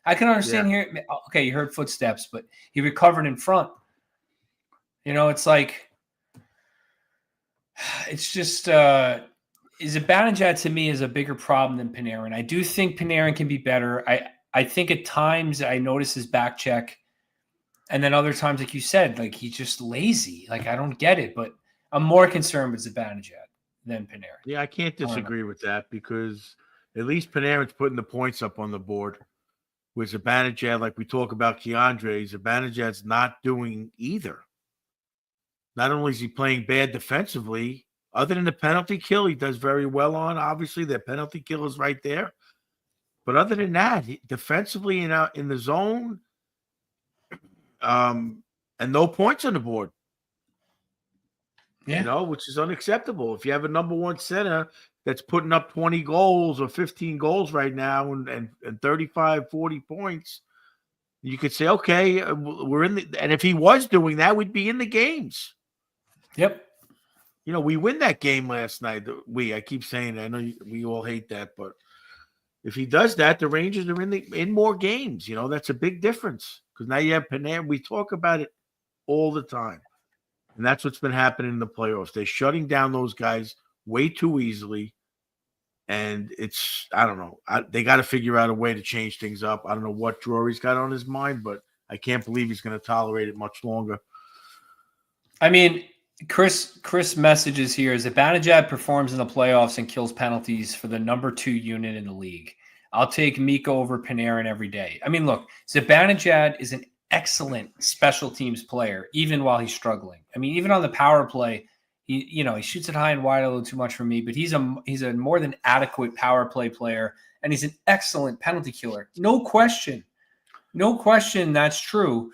I can understand here. Okay, you heard footsteps, but he recovered in front. It's like, it's just Zibanejad to me is a bigger problem than Panarin. I do think Panarin can be better. I think at times I notice his back check, and then other times, like you said, like he's just lazy. Like I don't get it, but I'm more concerned with Zibanejad than Panarin.
Yeah, I can't disagree with that, because at least Panarin's putting the points up on the board. With Zibanejad, like we talk about Keandre, Zibanejad's not doing either. Not only is he playing bad defensively, other than the penalty kill, he does very well on. Obviously, the penalty kill is right there. But other than that, defensively in the zone, and no points on the board.
Yeah.
Which is unacceptable. If you have a number one center that's putting up 20 goals or 15 goals right now and 35, 40 points, you could say, okay, we're in the – and if he was doing that, we'd be in the games.
Yep.
We win that game last night. I keep saying that. I know we all hate that, but if he does that, the Rangers are in more games. That's a big difference, because now you have Panarin. We talk about it all the time, and that's what's been happening in the playoffs. They're shutting down those guys way too easily, and I don't know. They got to figure out a way to change things up. I don't know what Drury's got on his mind, but I can't believe he's going to tolerate it much longer.
I mean, Chris messages here: Zibanejad performs in the playoffs and kills penalties for the number 2 unit in the league. I'll take Mika over Panarin every day. I mean, look, Zibanejad is an excellent special teams player, even while he's struggling. I mean, even on the power play, he shoots it high and wide a little too much for me, but he's a more than adequate power play player, and he's an excellent penalty killer. No question, that's true.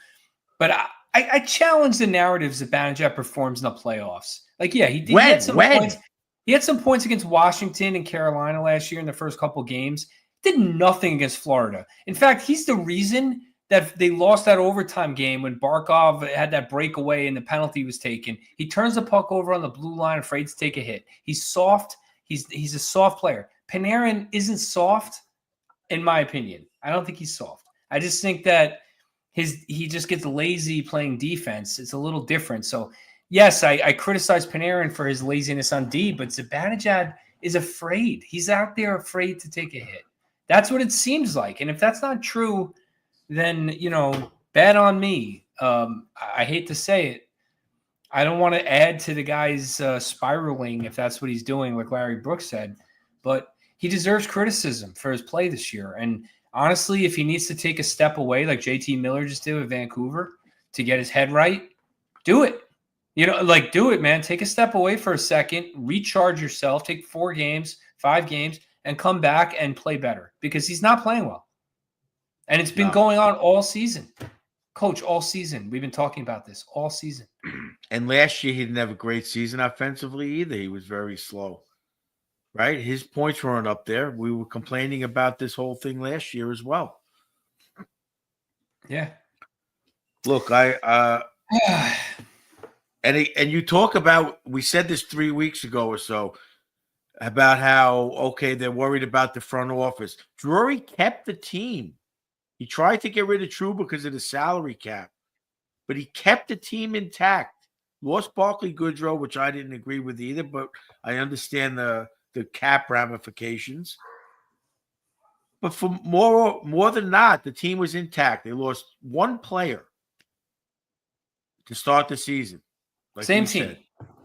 But I challenge the narrative Zibanejad performs in the playoffs. Like, yeah, he had some points. He had some points against Washington and Carolina last year in the first couple games. Did nothing against Florida. In fact, he's the reason that they lost that overtime game when Barkov had that breakaway and the penalty was taken. He turns the puck over on the blue line, afraid to take a hit. He's soft. He's a soft player. Panarin isn't soft, in my opinion. I don't think he's soft. I just think that he just gets lazy playing defense. It's a little different. So, yes, I criticize Panarin for his laziness on D, but Zibanejad is afraid. He's out there afraid to take a hit. That's what it seems like. And if that's not true, then, bad on me. I hate to say it. I don't want to add to the guy's spiraling if that's what he's doing, like Larry Brooks said. But he deserves criticism for his play this year. And honestly, if he needs to take a step away like JT Miller just did with Vancouver to get his head right, do it. Do it, man. Take a step away for a second, recharge yourself, take 4 games, 5 games, and come back and play better because he's not playing well. And it's been going on all season. Coach, all season. We've been talking about this all season.
And last year, he didn't have a great season offensively either. He was very slow, right? His points weren't up there. We were complaining about this whole thing last year as well.
Yeah.
Look, and you talk about, we said this 3 weeks ago or so, about how, they're worried about the front office. Drury kept the team. He tried to get rid of True because of the salary cap, but he kept the team intact. Lost Barclay Goodrow, which I didn't agree with either, but I understand the cap ramifications. But for more than not, the team was intact. They lost one player to start the season. Like
same team.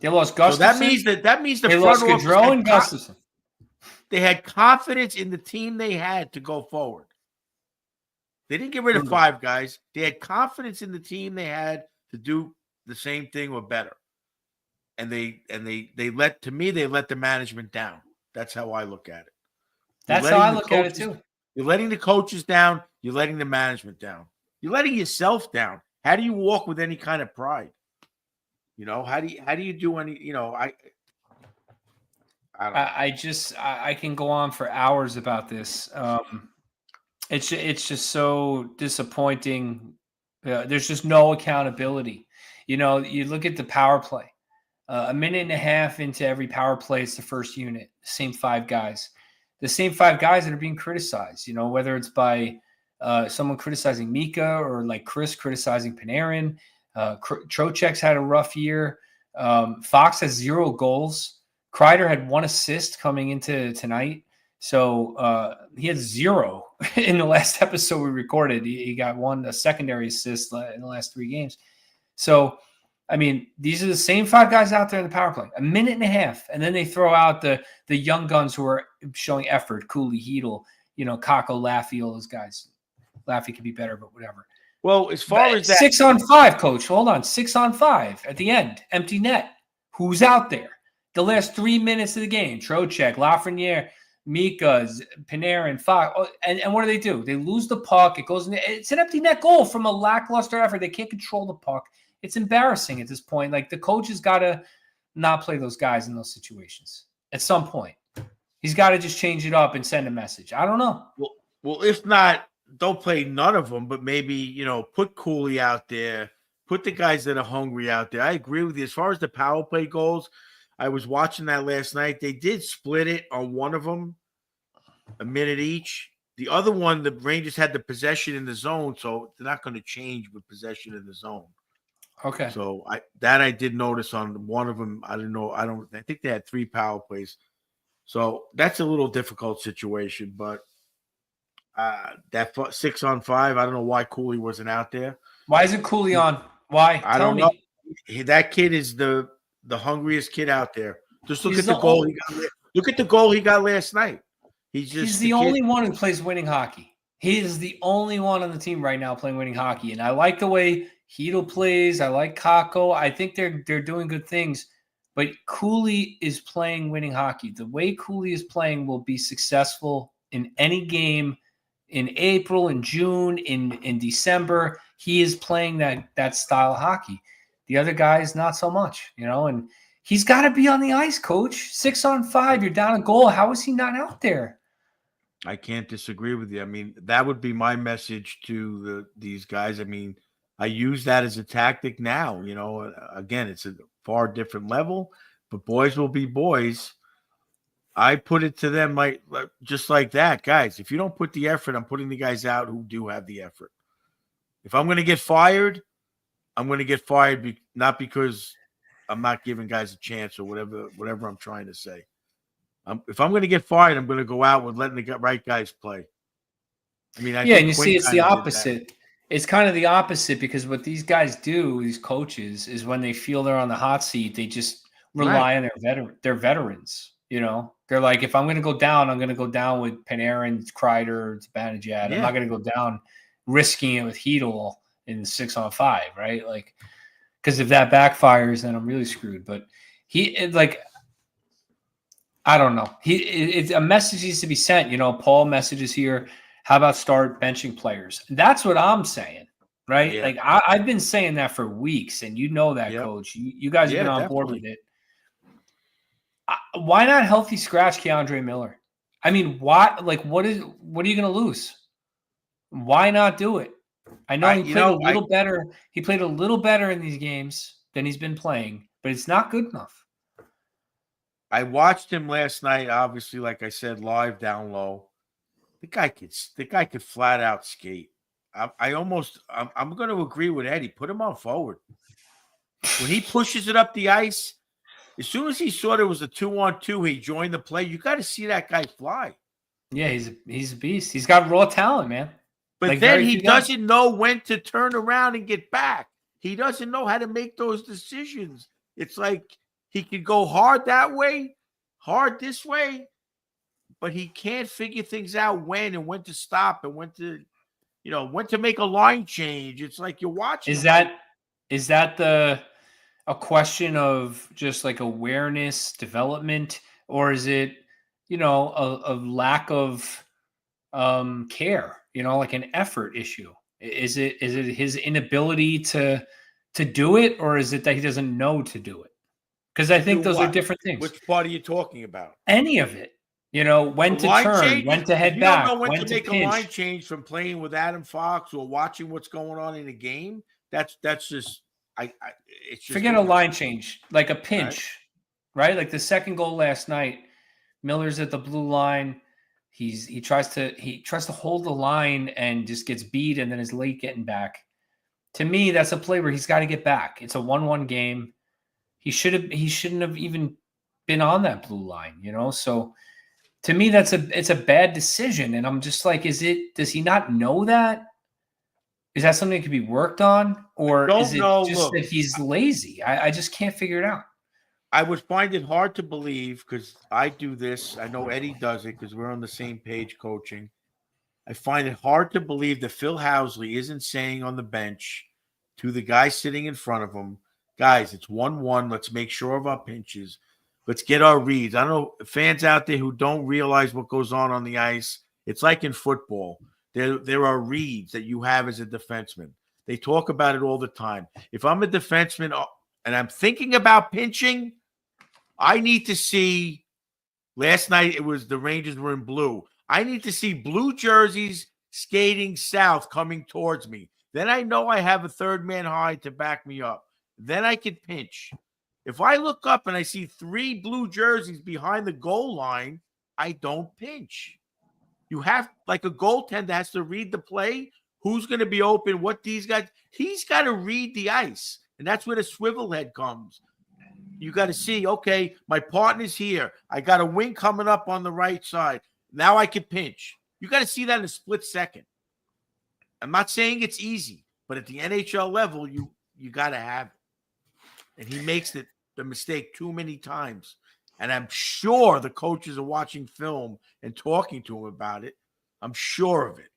They lost Gustafsson.
So that means the
they
front
lost
office
Gaudreau and Gustafsson.
They had confidence in the team they had to go forward. They didn't get rid of 5 guys. They had confidence in the team they had to do the same thing or better. And they let the management down. That's how I look at it.
That's how I look at it too.
You're letting the coaches down. You're letting the management down. You're letting yourself down. How do you walk with any kind of pride? How do you do any? I don't know.
I can go on for hours about this. It's just so disappointing. There's just no accountability. You look at the power play. A minute and a half into every power play, it's the first unit. The same 5 guys. The same 5 guys that are being criticized. Whether it's by someone criticizing Mika or like Chris criticizing Panarin. Trocheck's had a rough year. Fox has 0 goals. Kreider had 1 assist coming into tonight. So he had 0 in the last episode we recorded. He got a secondary assist in the last 3 games. So, I mean, these are the same 5 guys out there in the power play. A minute and a half. And then they throw out the young guns who are showing effort. Cooley, Hedl, Kakko, Laffy, all those guys. Laffy could be better, but whatever.
Well, as far as that
6 on 5, coach. Hold on. 6 on 5 at the end. Empty net. Who's out there? The last 3 minutes of the game. Trocheck, Lafreniere, Mika, Panarin, Fox. And what do? They lose the puck. It goes in. It's an empty net goal from a lackluster effort. They can't control the puck. It's embarrassing at this point. Like, the coach has got to not play those guys in those situations at some point. He's got to just change it up and send a message. I don't know.
Well, if not, don't play none of them, but maybe, put Cooley out there, put the guys that are hungry out there. I agree with you. As far as the power play goals, I was watching that last night. They did split it on one of them, a minute each. The other one, the Rangers had the possession in the zone, so they're not going to change with possession in the zone.
Okay.
So I did notice on one of them. I think they had 3 power plays. So that's a little difficult situation, but that 6 on 5, I don't know why Cooley wasn't out there.
Why isn't Cooley on? Why?
I don't know. That kid is the hungriest kid out there. Just look at the goal he got. Look at the goal he got last night.
He's the only one who plays winning hockey. He is the only one on the team right now playing winning hockey. And I like the way Hedl plays. I like Kakko. I think they're doing good things. But Cooley is playing winning hockey. The way Cooley is playing will be successful in any game in April, in June, in December. He is playing that style of hockey. The other guys, not so much, and he's got to be on the ice, coach. 6-on-5, you're down a goal. How is he not out there?
I can't disagree with you. I mean, that would be my message to these guys. I mean, I use that as a tactic now. Again, it's a far different level, but boys will be boys. I put it to them like just like that, guys. If you don't put the effort, I'm putting the guys out who do have the effort. If I'm going to get fired, I'm going to get fired not because I'm not giving guys a chance or whatever I'm trying to say. If I'm going to get fired, I'm going to go out with letting the right guys play. I mean,
and you see, it's the opposite. It's kind of the opposite because what these guys do, these coaches, is when they feel they're on the hot seat, they just rely on their veterans. They're like, if I'm going to go down, I'm going to go down with Panarin, Kreider, Zibanejad. Yeah. I'm not going to go down risking it with Hedl in 6-on-5, right? Like, because if that backfires, then I'm really screwed. But I don't know. It's a message needs to be sent. Paul messages here. How about start benching players? That's what I'm saying, right? Yeah. Like I've been saying that for weeks, and that, Coach. You guys have been on board with it. Why not healthy scratch Keandre Miller? I mean, why? Like, what are you going to lose? Why not do it? I know he played a little better. He played a little better in these games than he's been playing, but it's not good enough.
I watched him last night. Obviously, like I said, live down low. The guy could flat out skate. I'm going to agree with Eddie. Put him on forward. When he pushes it up the ice, as soon as he saw there was a 2-on-2, he joined the play. You got to see that guy fly.
Yeah, he's a beast. He's got raw talent, man.
But then he doesn't know when to turn around and get back. He doesn't know how to make those decisions. It's like he could go hard that way, hard this way, but he can't figure things out when to stop and when to make a line change. It's like you're watching.
Is that a question of just like awareness, development, or is it, a lack of care, like an effort issue? Is it his inability to do it, or is it that he doesn't know to do it? Because I think those are different things.
Which part are you talking about?
Any of it. When to turn, when to head back,
you don't know when to
make
a line change from playing with Adam Fox or watching what's going on in a game. That's just it's just
forget a line change, like a pinch, right? Like the second goal last night, Miller's at the blue line. He tries to hold the line and just gets beat and then is late getting back. To me, that's a play where he's got to get back. It's a 1-1 game. He shouldn't have even been on that blue line, So to me, it's a bad decision. And I'm just like, does he not know that? Is that something that could be worked on? Or is it that he's lazy? I just can't figure it out.
I would find it hard to believe because I do this. I know Eddie does it because we're on the same page coaching. I find it hard to believe that Phil Housley isn't saying on the bench to the guy sitting in front of him, guys, it's 1-1. Let's make sure of our pinches. Let's get our reads. I don't know, fans out there who don't realize what goes on the ice. It's like in football. There are reads that you have as a defenseman. They talk about it all the time. If I'm a defenseman and I'm thinking about pinching, I need to see – last night it was the Rangers were in blue. I need to see blue jerseys skating south coming towards me. Then I know I have a third man high to back me up. Then I can pinch. If I look up and I see 3 blue jerseys behind the goal line, I don't pinch. You have, like a goaltender has to read the play, who's going to be open, what these guys, he's got to read the ice. And that's where the swivel head comes. You got to see, okay, my partner's here. I got a wing coming up on the right side. Now I can pinch. You got to see that in a split second. I'm not saying it's easy, but at the NHL level, you got to have it. And he makes the mistake too many times. And I'm sure the coaches are watching film and talking to him about it. I'm sure of it.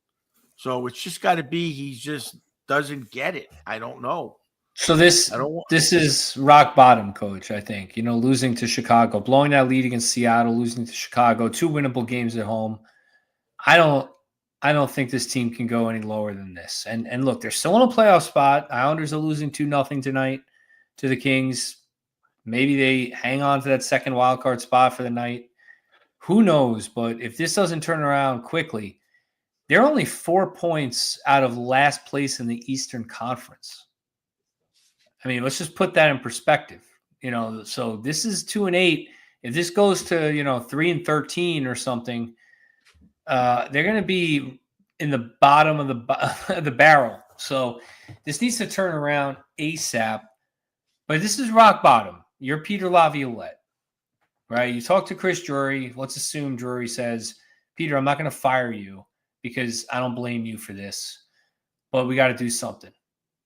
So it's just got to be he just doesn't get it. I don't know.
So this is rock bottom, Coach, I think. Losing to Chicago, blowing that lead against Seattle, losing to Chicago, 2 winnable games at home. I don't think this team can go any lower than this. And look, they're still in a playoff spot. Islanders are losing 2-0 tonight to the Kings. Maybe they hang on to that second wild card spot for the night. Who knows? But if this doesn't turn around quickly, they're only 4 points out of last place in the Eastern Conference. I mean, let's just put that in perspective. So this is 2-8. If this goes to 3-13 or something, they're going to be in the bottom of the barrel. So this needs to turn around ASAP. But this is rock bottom. You're Peter Laviolette, right? You talk to Chris Drury. Let's assume Drury says, Peter, I'm not going to fire you because I don't blame you for this, but we got to do something.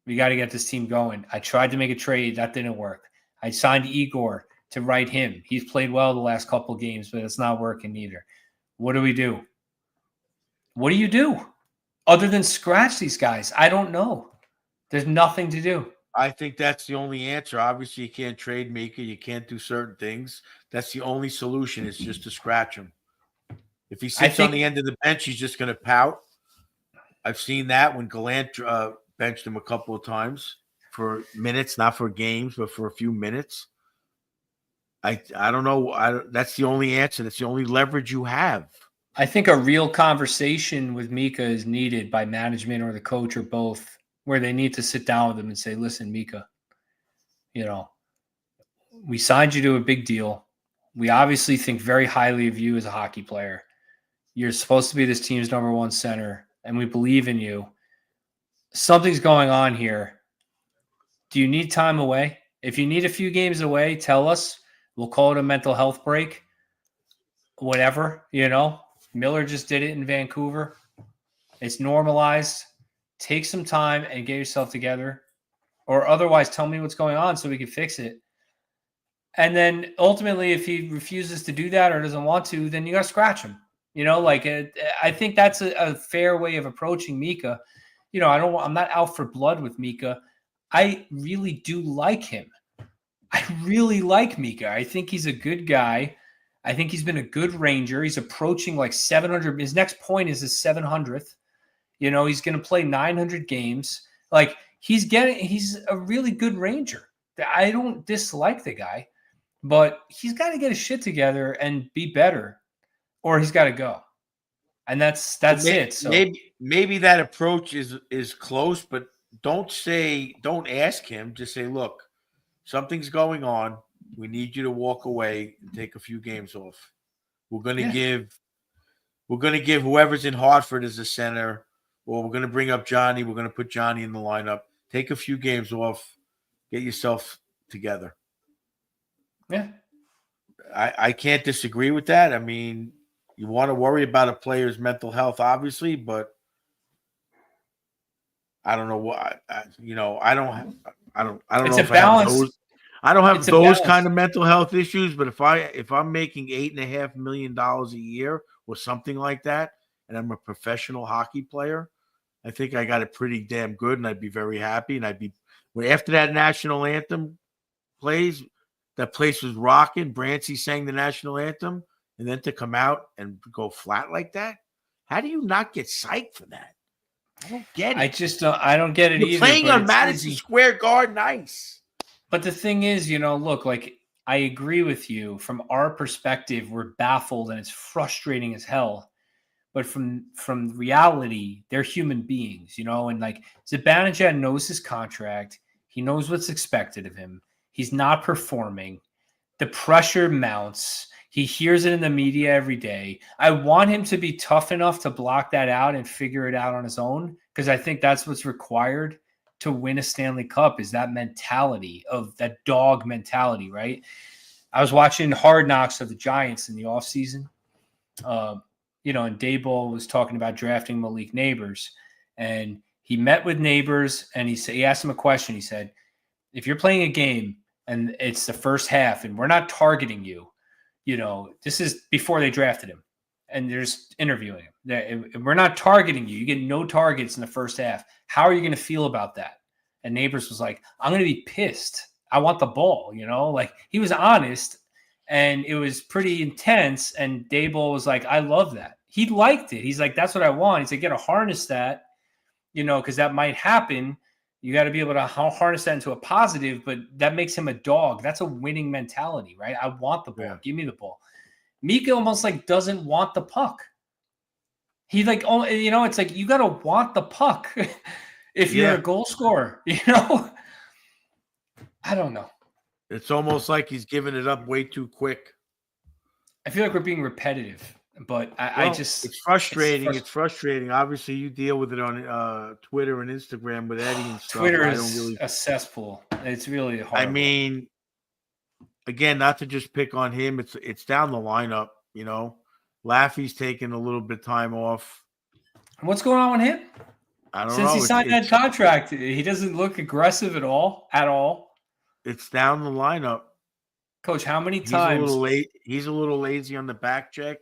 We got to get this team going. I tried to make a trade. That didn't work. I signed Igor to write him. He's played well the last couple of games, but it's not working either. What do we do? What do you do other than scratch these guys? I don't know. There's nothing to do.
I think that's the only answer. Obviously, you can't trade Mika. You can't do certain things. That's the only solution is just to scratch him. If he sits on the end of the bench, he's just going to pout. I've seen that when Gallant benched him a couple of times for minutes, not for games, but for a few minutes. I don't know. That's the only answer. That's the only leverage you have.
I think a real conversation with Mika is needed by management or the coach or both, where they need to sit down with him and say, listen, Mika, we signed you to a big deal. We obviously think very highly of you as a hockey player. You're supposed to be this team's number one center, and we believe in you. Something's going on here. Do you need time away? If you need a few games away, tell us. We'll call it a mental health break. Whatever, Miller just did it in Vancouver. It's normalized. Take some time and get yourself together, or otherwise tell me what's going on so we can fix it. And then ultimately, if he refuses to do that or doesn't want to, then you got to scratch him. I think that's a fair way of approaching Mika. I'm not out for blood with Mika. I really do like him. I really like Mika. I think he's a good guy. I think he's been a good Ranger. He's approaching like 700. His next point is his 700th. He's going to play 900 games. Like he's a really good Ranger. I don't dislike the guy, but he's got to get his shit together and be better, or he's got to go. And that's it. So
maybe that approach is close, but don't ask him. Just say, look, something's going on. We need you to walk away and take a few games off. We're going to give whoever's in Hartford as a center, or we're going to bring up Johnny. We're going to put Johnny in the lineup. Take a few games off. Get yourself together.
Yeah.
I can't disagree with that. I mean, you want to worry about a player's mental health, obviously, but I don't know what I don't know if I don't have those kind of mental health issues, but if I'm making $8.5 million a year or something like that, and I'm a professional hockey player, I think I got it pretty damn good, and I'd be very happy. And after that national anthem plays, that place was rocking. Brancy sang the national anthem, and then to come out and go flat like that, how do you not get psyched for that? I don't get it.
I don't get it either.
You're playing on Madison Square Garden ice.
But the thing is, look, like I agree with you. From our perspective, we're baffled and it's frustrating as hell. But from reality, they're human beings, and like Zibanejad knows his contract. He knows what's expected of him. He's not performing. The pressure mounts. He hears it in the media every day. I want him to be tough enough to block that out and figure it out on his own, because I think that's what's required to win a Stanley Cup, is that mentality, of that dog mentality, right? I was watching Hard Knocks of the Giants in the offseason. And Daboll was talking about drafting Malik Neighbors, and he met with Neighbors, and he asked him a question. He said, if you're playing a game and it's the first half and we're not targeting you, This is before they drafted him, and they're just interviewing him. We're not targeting you. You get no targets in the first half. How are you going to feel about that? And Neighbors was like, I'm going to be pissed. I want the ball, like he was honest, and it was pretty intense. And Daboll was like, I love that. He liked it. He's like, that's what I want. He's like, got to harness that, because that might happen. You got to be able to harness that into a positive, but that makes him a dog. That's a winning mentality, right? I want the ball.
Yeah.
Give me the ball. Mika almost like doesn't want the puck. He like, it's like you got to want the puck if you're a goal scorer, I don't know.
It's almost like he's giving it up way too quick.
I feel like we're being repetitive, but
it's frustrating. It's frustrating. Obviously, you deal with it on Twitter and Instagram with Eddie and stuff.
Twitter is a cesspool. It's really horrible.
I mean, again, not to just pick on him. It's down the lineup. Laffy's taking a little bit of time off.
What's going on with him?
I don't know.
Since he signed that contract, he doesn't look aggressive at all.
It's down the lineup.
Coach, how many times?
He's a little lazy on the back check.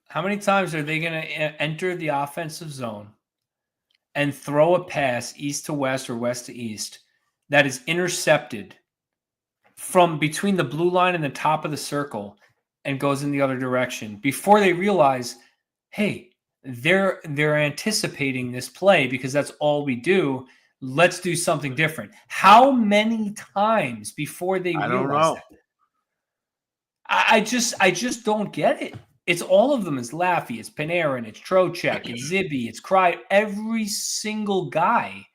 How many times are they going to enter the offensive zone and throw a pass east to west or west to east that is intercepted from between the blue line and the top of the circle and goes in the other direction before they realize, hey, they're anticipating this play because that's all we do. Let's do something different. How many times before they realize that? I just don't get it. It's all of them. It's Laffy, it's Panarin, it's Trocheck, it's Zibby, it's Cry. Every single guy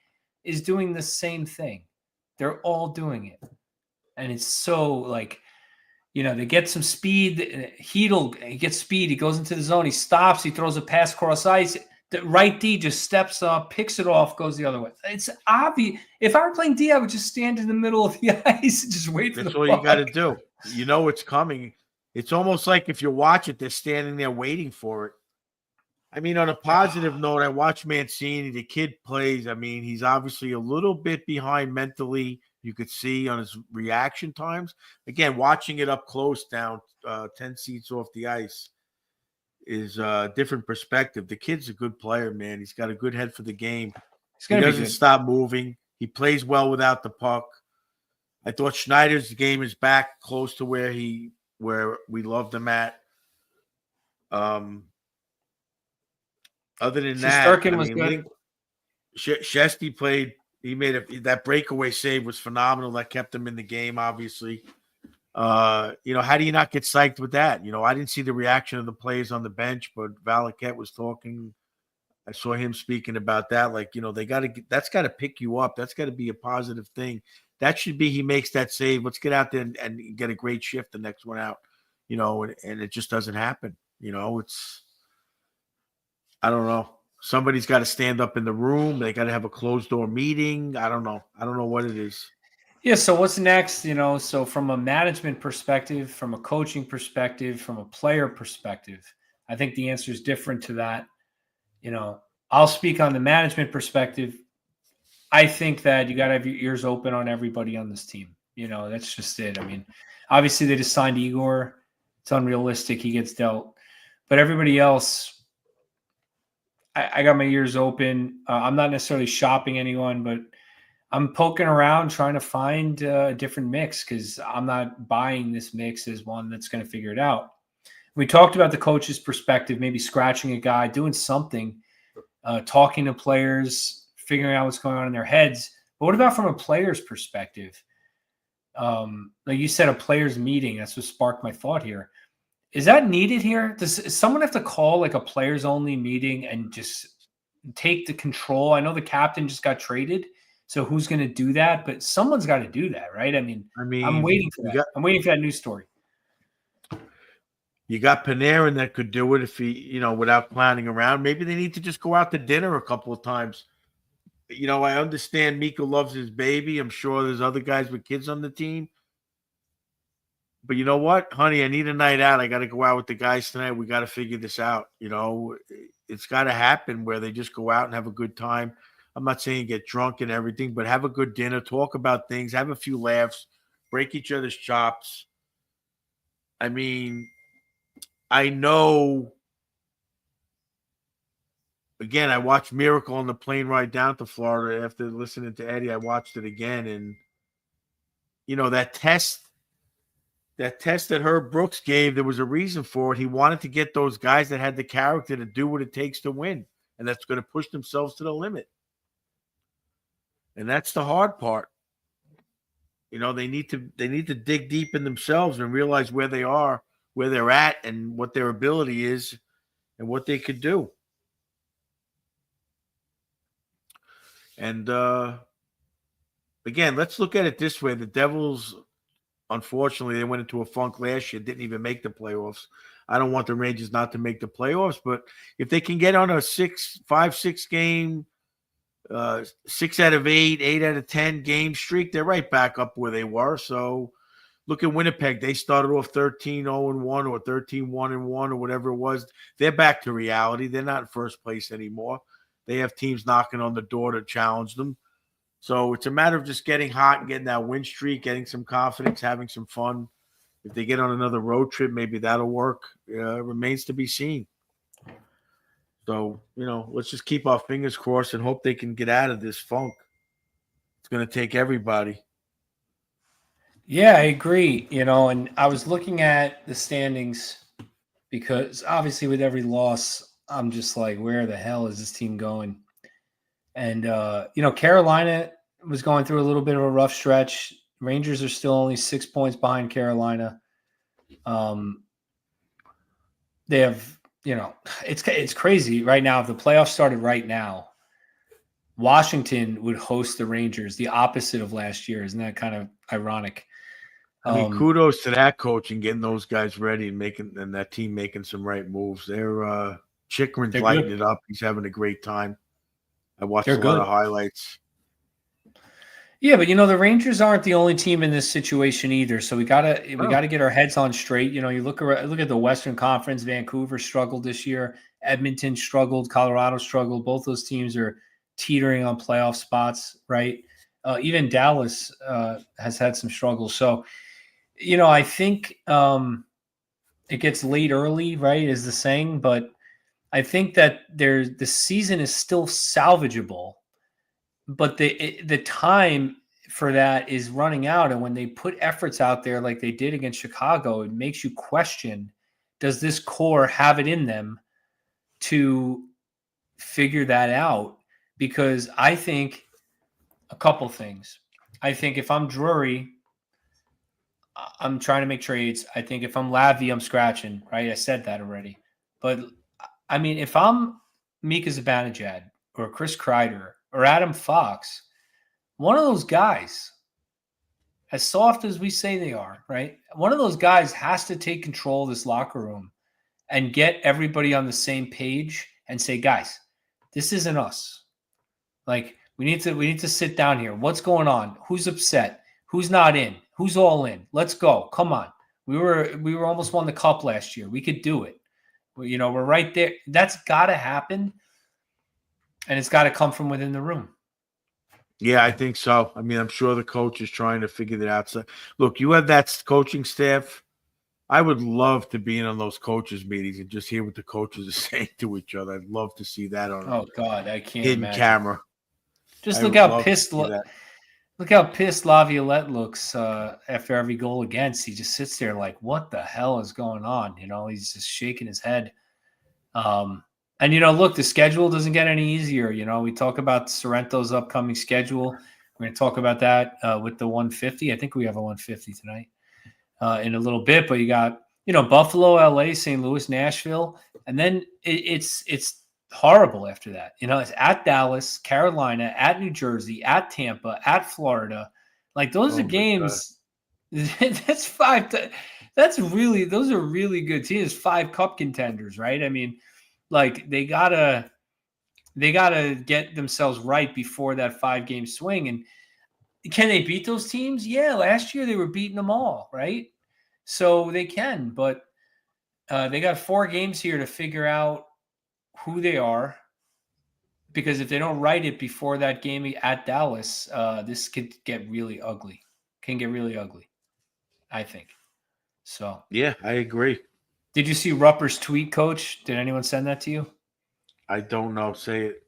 is doing the same thing. They're all doing it. And it's so like, they get some speed. He gets speed. He goes into the zone. He stops. He throws a pass across ice. The right D just steps up, picks it off, goes the other way. It's obvious. If I were playing D, I would just stand in the middle of the ice and just wait for the puck.
That's all you got to do. It's coming. It's almost like if you watch it, they're standing there waiting for it. I mean, on a positive note, I watched Mancini. The kid plays. I mean, he's obviously a little bit behind mentally. You could see on his reaction times. Again, watching it up close down 10 seats off the ice is a different perspective. The kid's a good player, man. He's got a good head for the game. He doesn't stop moving. He plays well without the puck. I thought Schneider's game is back close to where we loved him at. Other than that,
Shesterkin was good.
Shesty played. He made that breakaway save was phenomenal. That kept him in the game, obviously. How do you not get psyched with that? I didn't see the reaction of the players on the bench, but Valaket was talking. I saw him speaking about that. Like, that's got to pick you up. That's got to be a positive thing. That should be he makes that save. Let's get out there and get a great shift the next one out. And it just doesn't happen. I don't know. Somebody's got to stand up in the room. They got to have a closed door meeting. I don't know. I don't know what it is.
Yeah. So what's next? So from a management perspective, from a coaching perspective, from a player perspective, I think the answer is different to that. I'll speak on the management perspective. I think that you got to have your ears open on everybody on this team. That's just it. I mean, obviously they just signed Igor. It's unrealistic. He gets dealt, but everybody else, I got my ears open. I'm not necessarily shopping anyone, but I'm poking around trying to find a different mix because I'm not buying this mix as one that's going to figure it out. We talked about the coach's perspective, maybe scratching a guy, doing something, talking to players, figuring out what's going on in their heads. But what about from a player's perspective? Like you said, a player's meeting. That's what sparked my thought here. Is that needed here? Does someone have to call like a players only meeting and just take the control? I know the captain just got traded, so who's going to do that? But someone's got to do that, right? I mean, I'm waiting for that. I'm waiting for that news story.
You got Panarin that could do it if he, without planning around. Maybe they need to just go out to dinner a couple of times. I understand Mika loves his baby. I'm sure there's other guys with kids on the team. But you know what, honey, I need a night out. I got to go out with the guys tonight. We got to figure this out. It's got to happen where they just go out and have a good time. I'm not saying get drunk and everything, but have a good dinner, talk about things, have a few laughs, break each other's chops. I mean, I know. Again, I watched Miracle on the plane ride down to Florida after listening to Eddie. I watched it again, and that test that Herb Brooks gave, there was a reason for it. He wanted to get those guys that had the character to do what it takes to win, and that's going to push themselves to the limit. And that's the hard part. They need to dig deep in themselves and realize where they are, where they're at, and what their ability is, and what they could do. And again, let's look at it this way: the Devils, unfortunately, they went into a funk last year, didn't even make the playoffs. I don't want the Rangers not to make the playoffs, but if they can get on a 5-6 game, 6 out of 8, 8 out of 10 game streak, they're right back up where they were. So look at Winnipeg. They started off 13-0-1 or 13-1-1 or whatever it was. They're back to reality. They're not in first place anymore. They have teams knocking on the door to challenge them. So it's a matter of just getting hot and getting that win streak, getting some confidence, having some fun. If they get on another road trip, maybe that'll work. Remains to be seen. So, let's just keep our fingers crossed and hope they can get out of this funk. It's going to take everybody.
Yeah, I agree. And I was looking at the standings because obviously with every loss, I'm just like, where the hell is this team going? And, Carolina was going through a little bit of a rough stretch. Rangers are still only 6 points behind Carolina. They have, it's crazy right now. If the playoffs started right now, Washington would host the Rangers, the opposite of last year. Isn't that kind of ironic?
I mean, kudos to that coach and getting those guys ready and that team making some right moves. They're Chikrin's lighting it up. He's having a great time. I watched a lot of highlights.
Yeah, but the Rangers aren't the only team in this situation either. So we gotta get our heads on straight. You look at the Western Conference. Vancouver struggled this year. Edmonton struggled. Colorado struggled. Both those teams are teetering on playoff spots, right? Even Dallas has had some struggles. So, I think it gets late early, right? Is the saying, but I think that the season is still salvageable. But the time for that is running out. And when they put efforts out there like they did against Chicago, it makes you question, does this core have it in them to figure that out? Because I think a couple things. I think if I'm Drury, I'm trying to make trades. I think if I'm Lavi, I'm scratching, right? I said that already. But, I mean, if I'm Mika Zibanejad or Chris Kreider or Adam Fox, one of those guys, as soft as we say they are, right? One of those guys has to take control of this locker room and get everybody on the same page and say, guys, this isn't us. Like, we need to sit down here. What's going on? Who's upset? Who's not in? Who's all in? Let's go. Come on. We were almost won the cup last year. We could do it. We're right there. That's got to happen. And it's got to come from within the room.
Yeah, I think so. I mean, I'm sure the coach is trying to figure that out. So, look, you have that coaching staff. I would love to be in on those coaches' meetings and just hear what the coaches are saying to each other. I'd love to see that on
I can't
hidden
imagine.
Camera.
Just look how pissed Laviolette looks after every goal against. He just sits there like, what the hell is going on? He's just shaking his head. And, look, the schedule doesn't get any easier. We talk about Sorrento's upcoming schedule. We're going to talk about that with the 150. I think we have a 150 tonight in a little bit. But you got, Buffalo, LA, St. Louis, Nashville. And then it's horrible after that. It's at Dallas, Carolina, at New Jersey, at Tampa, at Florida. Like, those are games. That's five. Those are really good teams. 5 cup contenders, right? I mean, like, they gotta get themselves right before that 5-game swing. And can they beat those teams? Yeah, last year they were beating them all, right? So they can, but they got 4 games here to figure out who they are. Because if they don't right it before that game at Dallas, this could get really ugly. Can get really ugly, I think. So
yeah, I agree.
Did you see Rupper's tweet, Coach? Did anyone send that to you?
I don't know. Say it.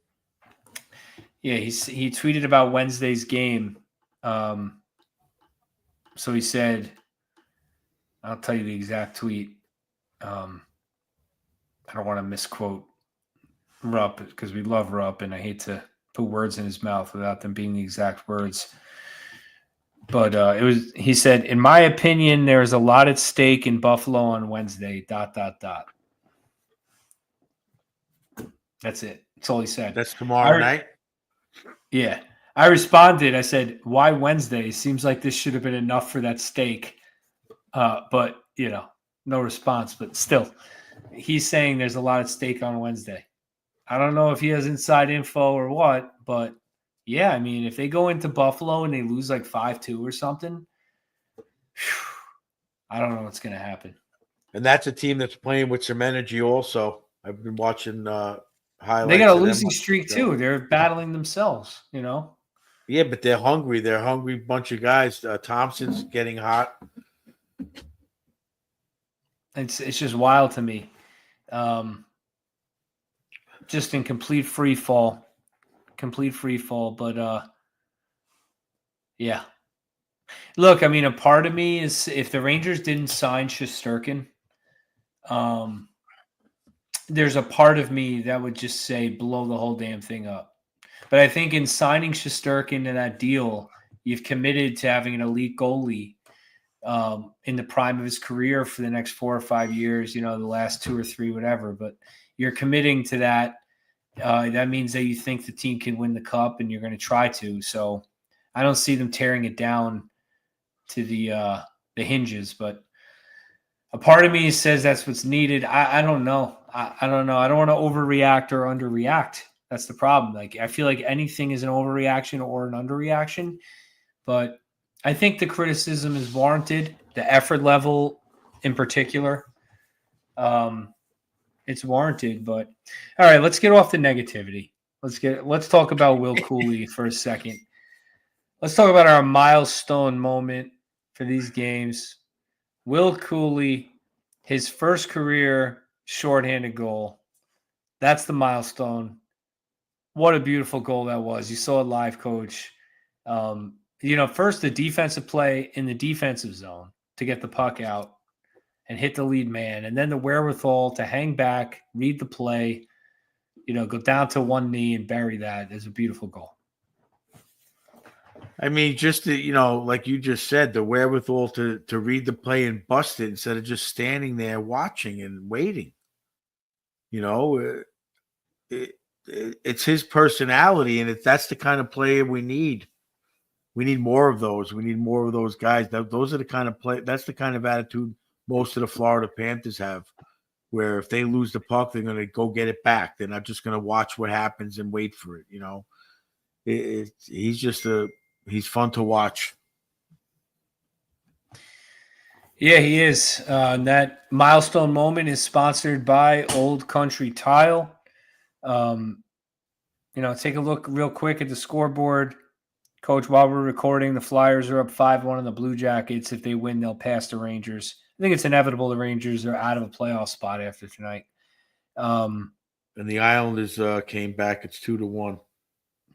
Yeah, he tweeted about Wednesday's game. So he said, I'll tell you the exact tweet. I don't want to misquote Rupp because we love Rupp, and I hate to put words in his mouth without them being the exact words. But he said, in my opinion, there is a lot at stake in Buffalo on Wednesday, ... That's it. That's all he said.
That's tomorrow night.
Yeah. I responded. I said, why Wednesday? Seems like this should have been enough for that stake. But, no response. But still, he's saying there's a lot at stake on Wednesday. I don't know if he has inside info or what, but yeah, I mean, if they go into Buffalo and they lose like 5-2 or something, I don't know what's going to happen.
And that's a team that's playing with some energy also. I've been watching highlights.
They got a losing streak too. They're battling themselves,
Yeah, but they're hungry. They're a hungry bunch of guys. Thompson's getting hot.
It's just wild to me. Just in complete free fall. But yeah. Look, I mean, a part of me is if the Rangers didn't sign Shesterkin, there's a part of me that would just say blow the whole damn thing up. But I think in signing Shesterkin to that deal, you've committed to having an elite goalie in the prime of his career for the next 4 or 5 years, the last 2 or 3, whatever. But you're committing to that. That means that you think the team can win the cup and you're going to try to. So I don't see them tearing it down to the hinges, but a part of me says that's what's needed. I don't know. I don't know. I don't want to overreact or underreact. That's the problem. Like, I feel like anything is an overreaction or an underreaction, but I think the criticism is warranted. The effort level in particular, it's warranted, but all right, let's get off the negativity. Let's talk about Will Cooley for a second. Let's talk about our milestone moment for these games. Will Cooley, his first career shorthanded goal. That's the milestone. What a beautiful goal that was. You saw it live, Coach. First the defensive play in the defensive zone to get the puck out and hit the lead man, and then the wherewithal to hang back, read the play, go down to one knee and bury that is a beautiful goal.
I mean, just like you just said, the wherewithal to read the play and bust it instead of just standing there watching and waiting. It's his personality, and that's the kind of player we need. We need more of those. We need more of those guys. Those are the kind of play. That's the kind of attitude most of the Florida Panthers have, where if they lose the puck, they're going to go get it back. They're not just going to watch what happens and wait for it. He's fun to watch.
Yeah, he is. That milestone moment is sponsored by Old Country Tile. Take a look real quick at the scoreboard. Coach, while we're recording, the Flyers are up 5-1 on the Blue Jackets. If they win, they'll pass the Rangers. I think it's inevitable the Rangers are out of a playoff spot after tonight.
And the Islanders came back. It's 2-1.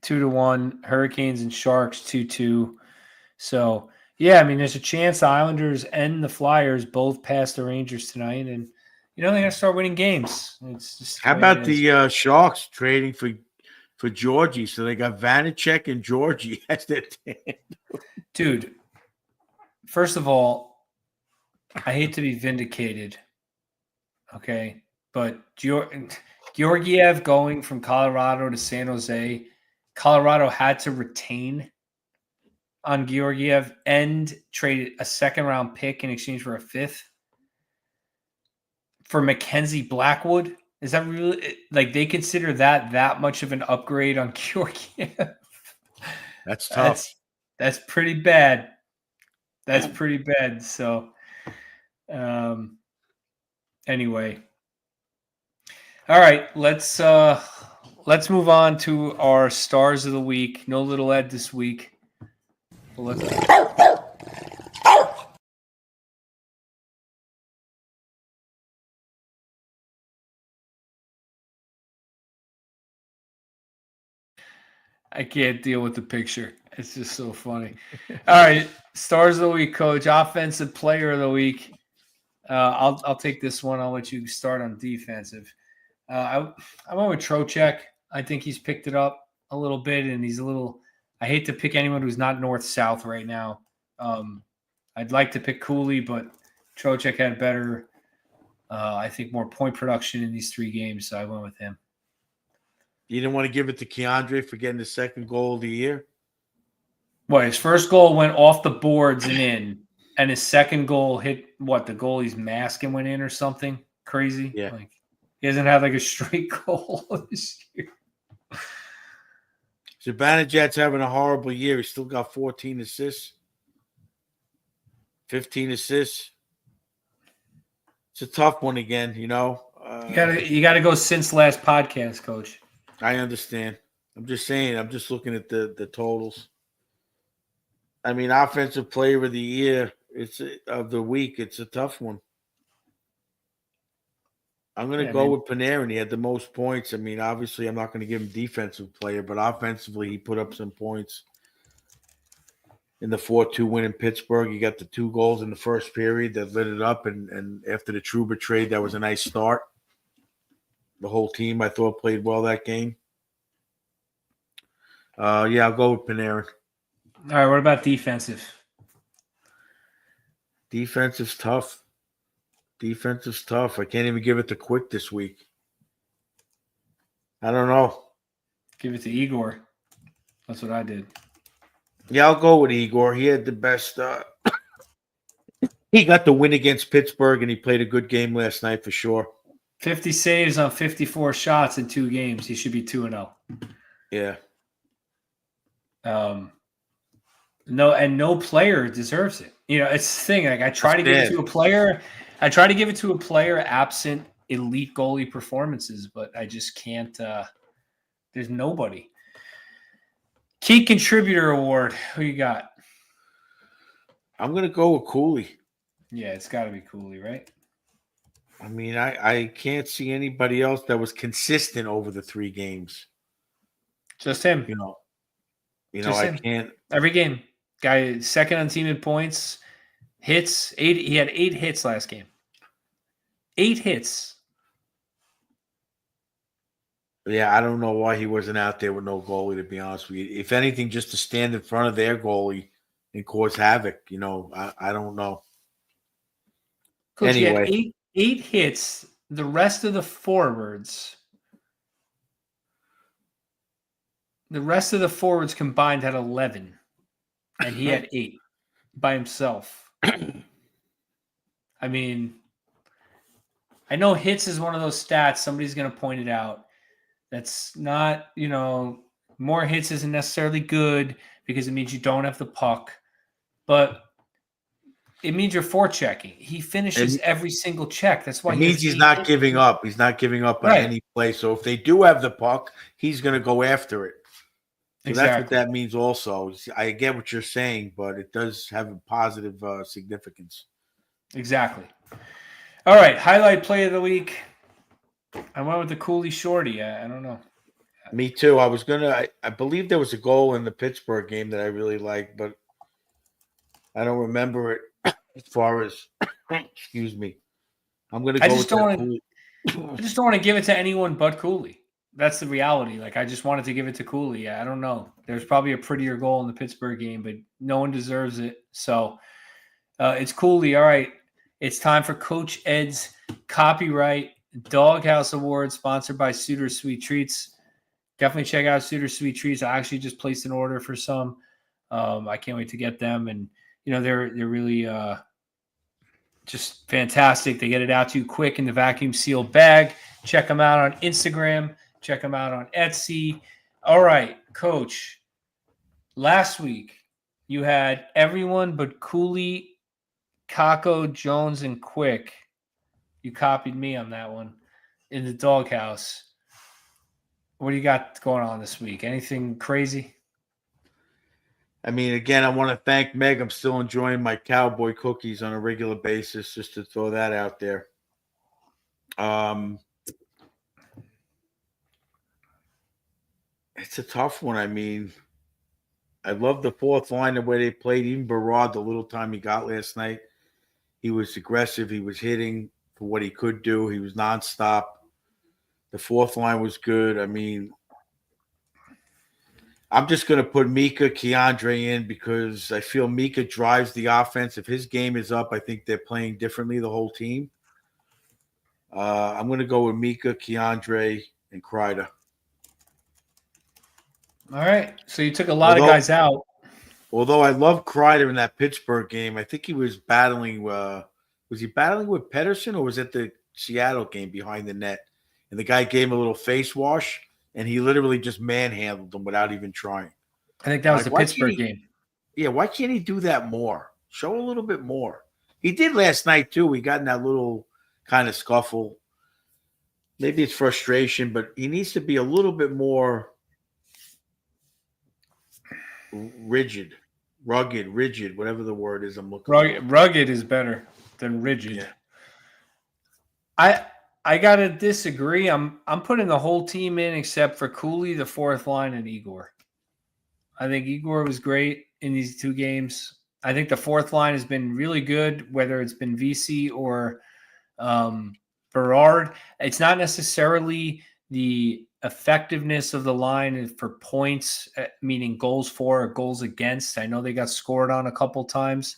2-1. Hurricanes and Sharks 2-2. So, yeah, I mean, there's a chance the Islanders and the Flyers both pass the Rangers tonight. And, they're going to start winning games. It's just
how about the Sharks trading for Georgie? So they got Vanacek and Georgie as their team.
Dude, first of all, I hate to be vindicated, okay? But Georgiev going from Colorado to San Jose, Colorado had to retain on Georgiev and traded a second-round pick in exchange for a fifth for Mackenzie Blackwood. Is that really – like, they consider that much of an upgrade on Georgiev?
That's tough.
That's pretty bad. That's pretty bad. So – anyway, all right, let's move on to our stars of the week. No little Ed this week. I can't deal with the picture. It's just so funny. All right, stars of the week, coach. Offensive player of the week. I'll take this one. I'll let you start on defensive. I went with Trocheck. I think he's picked it up a little bit, and he's a little. I hate to pick anyone who's not north-south right now. I'd like to pick Cooley, but Trocheck had better, I think, more point production in these 3 games, so I went with him.
You didn't want to give it to Keandre for getting the second goal of the year?
Well, his first goal went off the boards and in, and his second goal hit the goalie's mask and went in or something crazy.
Yeah.
Like he hasn't had like a straight goal this year.
Zibanejad's having a horrible year. He's still got 14 assists, 15 assists. It's a tough one again, you know.
You gotta go since last podcast, coach.
I understand. I'm just saying. I'm just looking at the totals. I mean, offensive player of the year, of the week. It's a tough one. I'm going to go with Panarin. He had the most points. I mean, obviously, I'm not going to give him defensive player, but offensively, he put up some points in the 4-2 win in Pittsburgh. He got the 2 goals in the first period that lit it up, and after the Trouba trade, that was a nice start. The whole team, I thought, played well that game. Yeah, I'll go with Panarin.
All right, what about defensive?
Defensive's tough. Defensive's tough. I can't even give it to Quick this week. I don't know.
Give it to Igor. That's what I did.
Yeah, I'll go with Igor. He had the best. He got the win against Pittsburgh, and he played a good game last night for sure.
50 saves on 54 shots in 2 games. He should be 2-0.
Yeah.
No player deserves it. You know, it's the thing. Like I try to give it to a player. I try to give it to a player absent elite goalie performances, but I just can't. There's nobody. Key contributor award. Who you got?
I'm gonna go with Cooley.
Yeah, it's got to be Cooley, right?
I mean, I can't see anybody else that was consistent over the 3 games.
Just him.
You know,
Just
I
him.
can't.
Every game. Guy second on team in points. Hits. 8. He had 8 hits last game. 8 hits.
Yeah, I don't know why he wasn't out there with no goalie, to be honest with you. If anything, just to stand in front of their goalie and cause havoc. You know, I don't know.
Coach,
Anyway.
he had 8 hits. The rest of the forwards combined had 11. And he had 8 by himself. I mean, I know hits is one of those stats. Somebody's going to point it out. That's not, more hits isn't necessarily good because it means you don't have the puck. But it means you're forechecking. He finishes every single check. That's why
it means he's not giving up. He's not giving up on any play. So if they do have the puck, he's going to go after it. So
exactly.
That's what that means also. I get what you're saying, but it does have a positive significance.
Exactly. All right, highlight play of the week. I went with the Cooley Shorty. I don't know.
Me too. I believe there was a goal in the Pittsburgh game that I really liked, but I don't remember it as far as, excuse me. I'm going to go with Cooley.
I just don't want to give it to anyone but Cooley. That's the reality. Like, I just wanted to give it to Cooley. I don't know. There's probably a prettier goal in the Pittsburgh game, but no one deserves it. So it's Cooley. All right. It's time for Coach Ed's copyright Doghouse Award, sponsored by Suter Sweet Treats. Definitely check out Suter Sweet Treats. I actually just placed an order for some. I can't wait to get them. And, they're really just fantastic. They get it out to you quick in the vacuum sealed bag. Check them out on Instagram. Check them out on Etsy. All right, Coach. Last week, you had everyone but Cooley, Kako, Jones, and Quick. You copied me on that one in the doghouse. What do you got going on this week? Anything crazy?
I mean, again, I want to thank Meg. I'm still enjoying my cowboy cookies on a regular basis, just to throw that out there. It's a tough one. I mean, I love the fourth line, the way they played. Even Barad, the little time he got last night, he was aggressive. He was hitting for what he could do. He was nonstop. The fourth line was good. I mean, I'm just going to put Mika Keandre in because I feel Mika drives the offense. If his game is up, I think they're playing differently, the whole team. I'm going to go with Mika, Keandre, and Kreider.
All right. So you took a lot of guys out.
Although I love Kreider in that Pittsburgh game, I think he was battling. Was he battling with Pedersen, or was it the Seattle game behind the net? And the guy gave him a little face wash, and he literally just manhandled him without even trying.
I think that was the Pittsburgh game.
Yeah, why can't he do that more? Show a little bit more. He did last night too. He got in that little kind of scuffle. Maybe it's frustration, but he needs to be a little bit more rugged, whatever the word is I'm looking for.
Rugged is better than rigid. Yeah. I gotta disagree. I'm putting the whole team in except for Cooley, the fourth line, and Igor. I think Igor was great in these two games. I think the fourth line has been really good, whether it's been VC or Berard. It's not necessarily the effectiveness of the line for points, meaning goals for or goals against. I know they got scored on a couple times,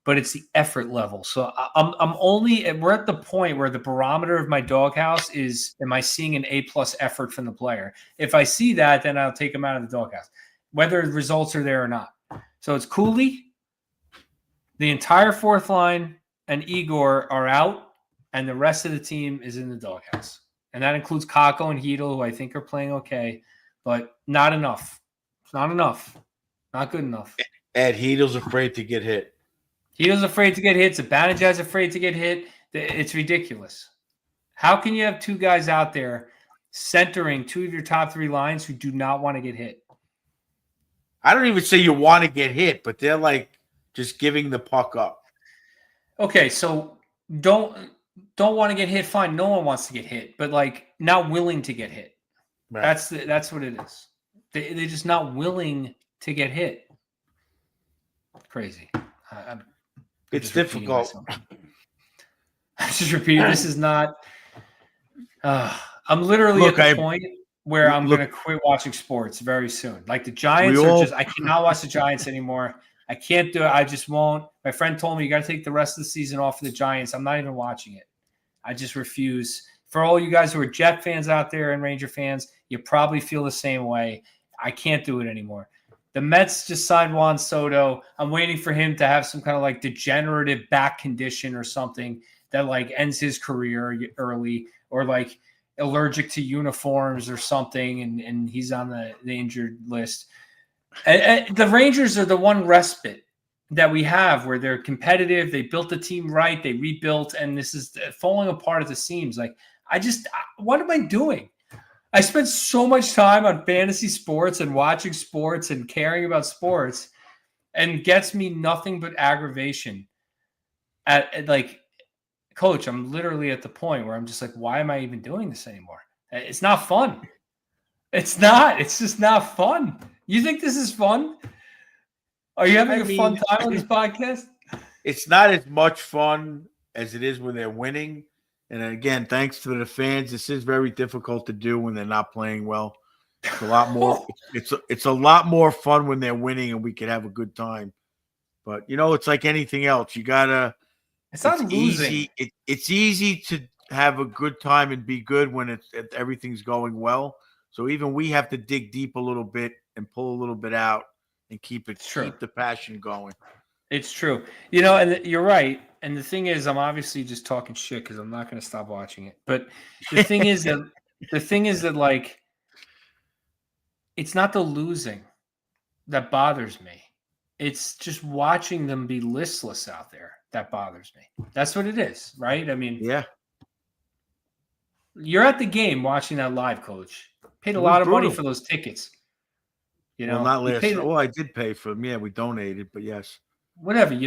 but it's the effort level. So we're at the point where the barometer of my doghouse is, am I seeing an A+ effort from the player? If I see that, then I'll take him out of the doghouse, whether the results are there or not. So it's Cooley, the entire fourth line, and Igor are out, and the rest of the team is in the doghouse. And that includes Kakko and Hedel, who I think are playing okay, but not enough. It's not enough. Not good enough.
Ed, Hedel's afraid to get hit.
Hedel's afraid to get hit. Zibanejad's afraid to get hit. It's ridiculous. How can you have two guys out there centering two of your top three lines who do not want to get hit?
I don't even say you want to get hit, but they're like just giving the puck up.
Okay, so don't want to get hit. Fine, no one wants to get hit, but like not willing to get hit. Right. That's what it is. They're just not willing to get hit. Crazy.
It's difficult.
I'm just repeating. This is not. I'm literally at the point where I'm going to quit watching sports very soon. Like the Giants are just. I cannot watch the Giants anymore. I can't do it. I just won't. My friend told me you got to take the rest of the season off of the Giants. I'm not even watching it. I just refuse. For all you guys who are Jet fans out there and Ranger fans, you probably feel the same way. I can't do it anymore. The Mets just signed Juan Soto. I'm waiting for him to have some kind of like degenerative back condition or something that like ends his career early, or like allergic to uniforms or something, and he's on the injured list. And the Rangers are the one respite that we have where they're competitive. They built the team right. They rebuilt, and this is falling apart at the seams. Like, what am I doing? I spent so much time on fantasy sports and watching sports and caring about sports, and gets me nothing but aggravation. At like, Coach, I'm literally at the point where I'm just like, why am I even doing this anymore? It's not fun. It's not. It's just not fun. You think this is fun? Are you having a fun time on this podcast?
It's not as much fun as it is when they're winning. And again, thanks to the fans, this is very difficult to do when they're not playing well. It's a lot more. it's a lot more fun when they're winning, and we can have a good time. But it's like anything else. You gotta.
It's not losing.
Easy. It's easy to have a good time and be good when everything's going well. So even we have to dig deep a little bit and pull a little bit out and keep the passion going. It's true.
And you're right. And the thing is, I'm obviously just talking shit because I'm not going to stop watching it. But the thing is that like, it's not the losing that bothers me. It's just watching them be listless out there that bothers me. That's what it is, right? I mean,
yeah.
You're at the game watching that live, Coach. Paid a lot of money for those tickets.
Well, not last. I did pay for them. Yeah, we donated, but yes.
Whatever.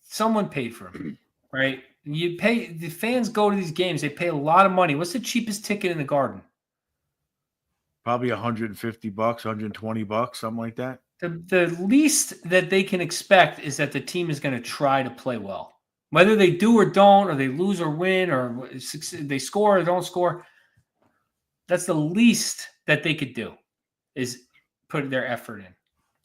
Someone paid for them, right? You pay. The fans go to these games. They pay a lot of money. What's the cheapest ticket in the Garden?
Probably $150, $120, something like that.
The least that they can expect is that the team is going to try to play well. Whether they do or don't, or they lose or win, or they score or don't score, that's the least that they could do is put their effort in.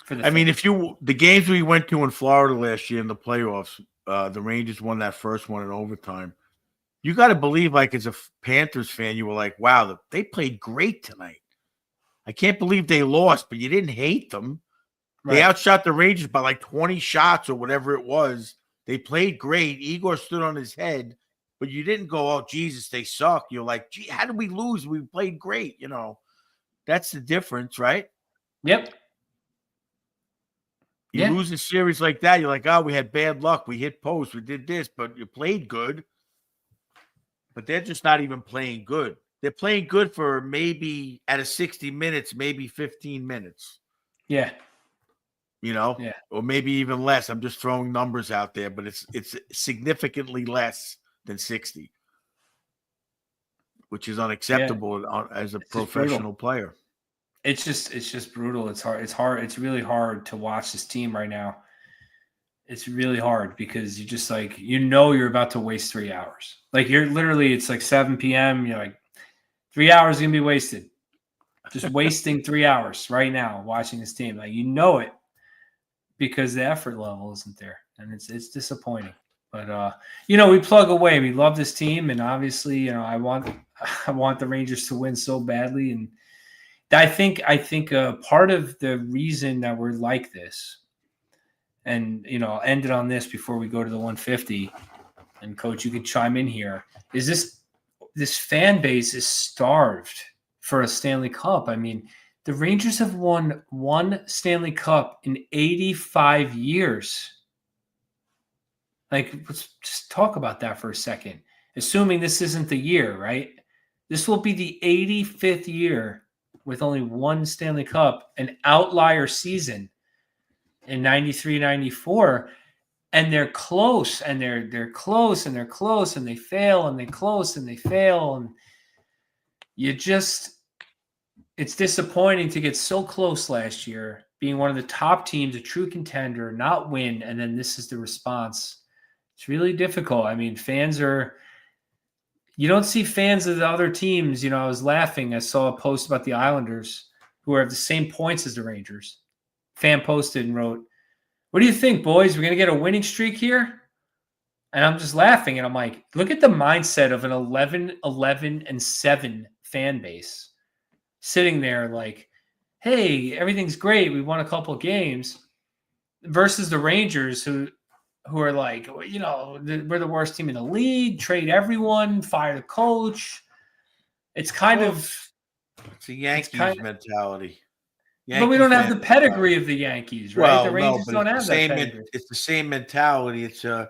For the
I mean, the games we went to in Florida last year in the playoffs, the Rangers won that first one in overtime. You got to believe, like, as a Panthers fan, you were like, wow, they played great tonight. I can't believe they lost, but you didn't hate them. They outshot the Rangers by like 20 shots or whatever it was. They played great. Igor stood on his head, but you didn't go, oh, Jesus, they suck. You're like, gee, how did we lose? We played great. You know, that's the difference, right?
Yep.
You lose a series like that, you're like, oh, we had bad luck. We hit posts. We did this, but you played good. But they're just not even playing good. They're playing good for maybe out of 60 minutes, maybe 15 minutes.
Yeah.
You know, or maybe even less. I'm just throwing numbers out there, but it's significantly less than 60, which is unacceptable as a professional player.
It's just brutal. It's hard. It's really hard to watch this team right now. It's really hard because you just like, you're about to waste 3 hours. Like you're literally, it's like 7 p.m. You're like 3 hours is going to be wasted. Just wasting 3 hours right now watching this team. Like, it. Because the effort level isn't there, and it's disappointing. But we plug away. We love this team, and obviously, I want the Rangers to win so badly. And I think part of the reason that we're like this, and I'll end it on this before we go to the 150. And Coach, you can chime in here. Is this fan base is starved for a Stanley Cup? I mean, the Rangers have won one Stanley Cup in 85 years. Like, let's just talk about that for a second. Assuming this isn't the year, right? This will be the 85th year with only one Stanley Cup, an outlier season in 93, 94. And they're close, and they're close, and they're close, and they fail, and they close, and they fail. And it's disappointing to get so close last year, being one of the top teams, a true contender, not win, and then this is the response. It's really difficult. I mean, you don't see fans of the other teams. I was laughing. I saw a post about the Islanders, who are at the same points as the Rangers. Fan posted and wrote, "What do you think, boys? We're going to get a winning streak here?" And I'm just laughing, and I'm like, look at the mindset of an 11-11-7 fan base. Sitting there like, hey, everything's great. We won a couple of games versus the Rangers who are like, we're the worst team in the league, trade everyone, fire the coach. It's kind of
it's a Yankees mentality.
But we don't have the pedigree of the Yankees, right?
Well,
the Rangers don't have that pedigree.
It's the same mentality. It's a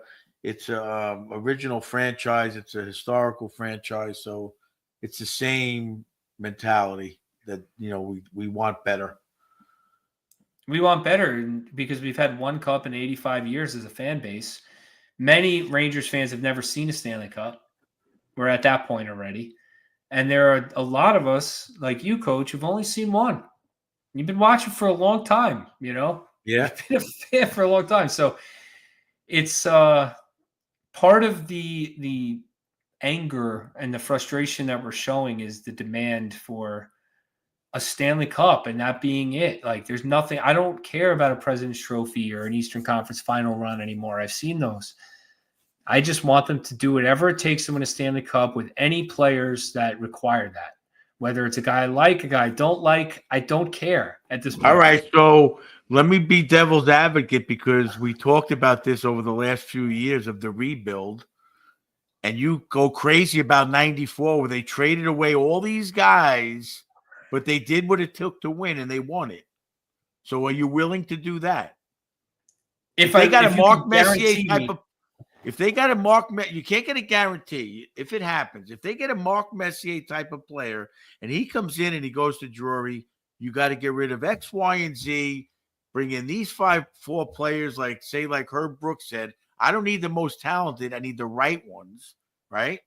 original franchise. It's a historical franchise. So it's the same mentality that we want better.
We want better because we've had one cup in 85 years as a fan base. Many Rangers fans have never seen a Stanley Cup. We're at that point already. And there are a lot of us, like you, Coach, who've only seen one. You've been watching for a long time, Yeah. You've been a fan for a long time. So it's part of the anger and the frustration that we're showing is the demand for a Stanley Cup and that being it. Like, there's nothing. I don't care about a President's Trophy or an Eastern Conference final run anymore. I've seen those. I just want them to do whatever it takes to win a Stanley Cup with any players that require that. Whether it's a guy I like, a guy I don't like, I don't care at this point.
All right, so let me be devil's advocate because we talked about this over the last few years of the rebuild, and you go crazy about 94 where they traded away all these guys, but they did what it took to win, and they won it. So are you willing to do that? If they got a Mark Messier type of If they got a you can't get a guarantee if it happens. If they get a Mark Messier type of player and he comes in and he goes to Drury, you got to get rid of X, Y, and Z, bring in these 4 players, like Herb Brooks said. I don't need the most talented. I need the right ones, right?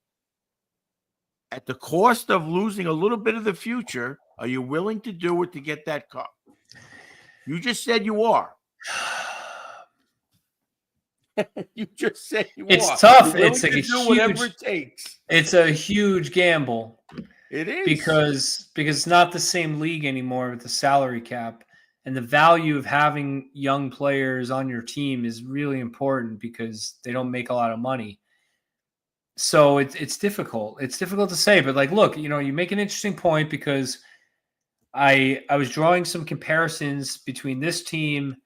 at the cost of losing a little bit of the future, are you willing to do it to get that cup? You just said you are. You just said you are.
It's tough.
You're willing
It's like
to
a
do whatever
huge.
it takes.
It's a huge gamble
It is
because it's not the same league anymore with the salary cap, and the value of having young players on your team is really important because they don't make a lot of money. So it's difficult. It's difficult to say, but like, look, you make an interesting point because I was drawing some comparisons between this team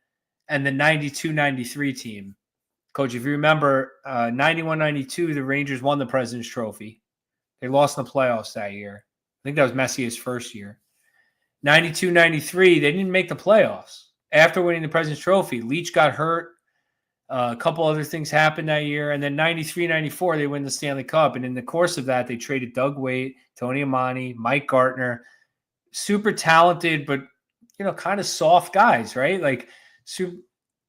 and the 92-93 team. Coach, if you remember, 91-92, the Rangers won the President's Trophy. They lost in the playoffs that year. I think that was Messier's first year. 92-93, they didn't make the playoffs. After winning the President's Trophy, Leach got hurt. A couple other things happened that year. And then 93-94, they win the Stanley Cup. And in the course of that, they traded Doug Weight, Tony Amani, Mike Gartner. Super talented, but, kind of soft guys, right? Like,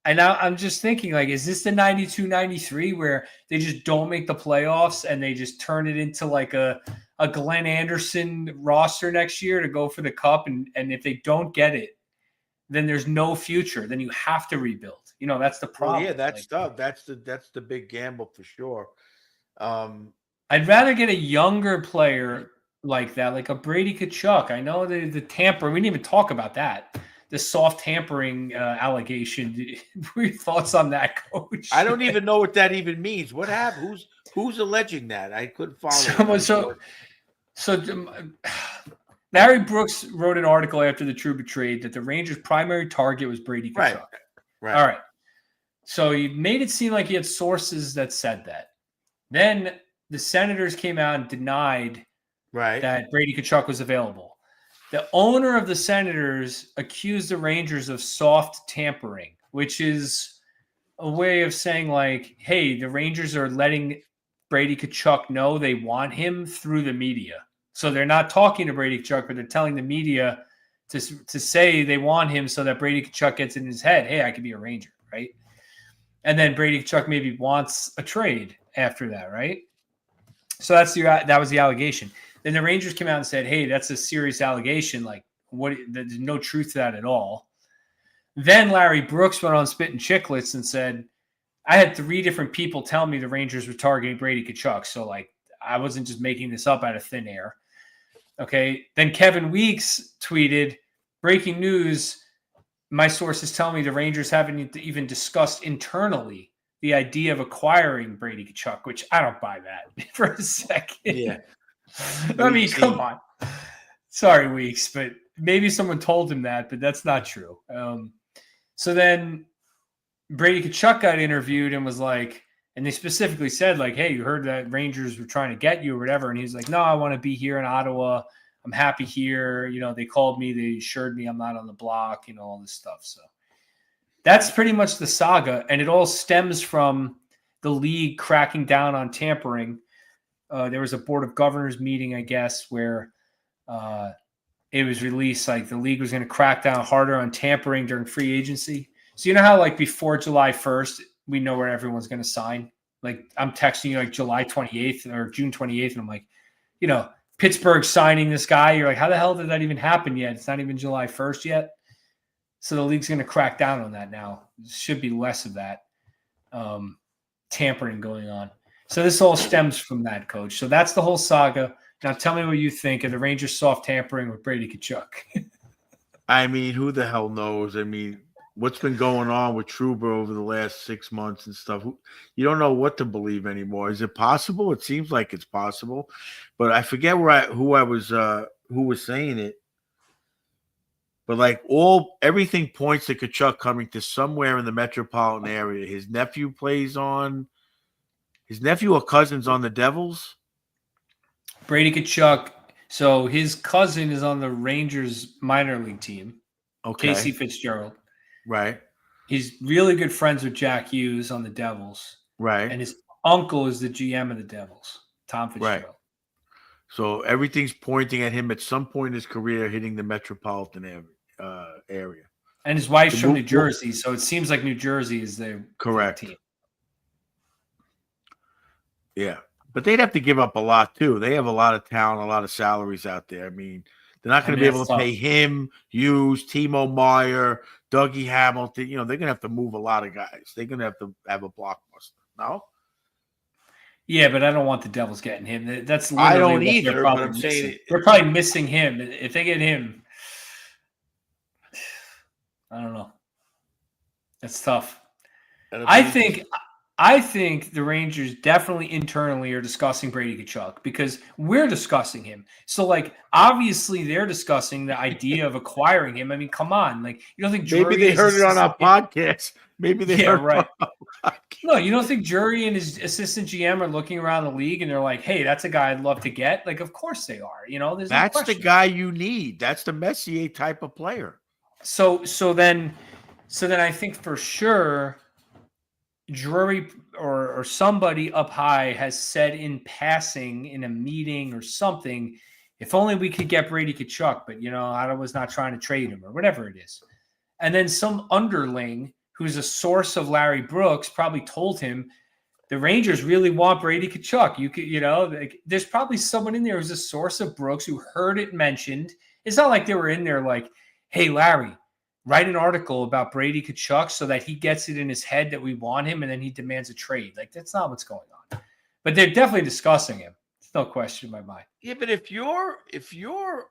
and now I'm just thinking, like, is this the 92-93 where they just don't make the playoffs and they just turn it into like a Glenn Anderson roster next year to go for the cup? And if they don't get it, then there's no future. Then you have to rebuild. That's the problem.
Well, yeah, that's tough. That's the big gamble for sure.
I'd rather get a younger player like that, like a Brady Tkachuk. I know the tampering. We didn't even talk about that. The soft tampering allegation. What are your thoughts on that, Coach?
I don't even know what that even means. What happened? Who's alleging that? I couldn't follow.
So Larry Brooks wrote an article after the Trouba trade that the Rangers' primary target was Brady Tkachuk.
Right.
All right. So he made it seem like he had sources that said that. Then the Senators came out and denied that Brady Tkachuk was available. The owner of the Senators accused the Rangers of soft tampering, which is a way of saying like, hey, the Rangers are letting Brady Tkachuk know they want him through the media. So they're not talking to Brady Tkachuk, but they're telling the media to say they want him so that Brady Tkachuk gets in his head, hey, I could be a Ranger, right? And then Brady Tkachuk maybe wants a trade after that, right? So that was the allegation. Then the Rangers came out and said, hey, that's a serious allegation. Like, there's no truth to that at all. Then Larry Brooks went on Spittin' Chicklets and said, I had 3 different people tell me the Rangers were targeting Brady Tkachuk. So, like, I wasn't just making this up out of thin air. Okay. Then Kevin Weeks tweeted, breaking news, my sources tell me the Rangers haven't even discussed internally the idea of acquiring Brady Tkachuk, which I don't buy that for a second.
Yeah.
I mean, come on. Sorry, Weeks, but maybe someone told him that, but that's not true. So then Brady Tkachuk got interviewed and was like, and they specifically said, like, hey, you heard that Rangers were trying to get you or whatever. And he's like, no, I want to be here in Ottawa. I'm happy here. They called me. They assured me I'm not on the block, all this stuff. So that's pretty much the saga. And it all stems from the league cracking down on tampering. There was a board of governors meeting, I guess, where it was released like the league was going to crack down harder on tampering during free agency. So how like before July 1st, we know where everyone's going to sign. Like I'm texting you like July 28th or June 28th. And I'm like, Pittsburgh signing this guy. You're like, how the hell did that even happen yet? It's not even July 1st yet. So the league's going to crack down on that now. There should be less of that tampering going on. So this all stems from that, Coach. So that's the whole saga. Now tell me what you think of the Rangers soft tampering with Brady Tkachuk.
I mean, who the hell knows? I mean, what's been going on with Trouba over the last 6 months and stuff? You don't know what to believe anymore. Is it possible? It seems like it's possible, but I forget who was saying it. But like everything points to Tkachuk coming to somewhere in the metropolitan area. His nephew or cousin's on the Devils.
Brady Tkachuk. So his cousin is on the Rangers minor league team.
Okay.
Casey Fitzgerald.
Right.
He's really good friends with Jack Hughes on the Devils.
Right.
And his uncle is the GM of the Devils, Tom Fitzgerald.
Right. So everything's pointing at him at some point in his career hitting the metropolitan area.
And his wife's from New Jersey, so it seems like New Jersey is their
correct
team.
Yeah. But they'd have to give up a lot too. They have a lot of talent, a lot of salaries out there. I mean, they're not going to be able to pay him, Hughes, Timo Meyer, Dougie Hamilton. You know, they're going to have to move a lot of guys. They're going to have a blockbuster. No?
Yeah, but I don't want the Devils getting him. That's
I
literally
don't
what
either,
they're
but
probably
I'm saying
missing. They're probably missing him. If they get him, I don't know. That's tough. I think the Rangers definitely internally are discussing Brady Tkachuk because we're discussing him. So, like, obviously they're discussing the idea of acquiring him. I mean, come on. Like, you don't think
maybe they heard it on our podcast. Maybe they heard
right.
it on our podcast.
No, you don't think Jury and his assistant GM are looking around the league and they're like, hey, that's a guy I'd love to get? Like, of course they are. You know,
That's the guy you need. That's the Messier type of player.
So then I think for sure Drury or somebody up high has said in passing in a meeting or something, if only we could get Brady Tkachuk, but I was not trying to trade him or whatever it is. And then some underling who's a source of Larry Brooks probably told him the Rangers really want Brady Tkachuk. You could, there's probably someone in there who's a source of Brooks who heard it mentioned. It's not like they were in there like, hey, Larry, write an article about Brady Tkachuk so that he gets it in his head that we want him and then he demands a trade. Like, that's not what's going on. But they're definitely discussing him. There's no question in my mind.
Yeah, but if you're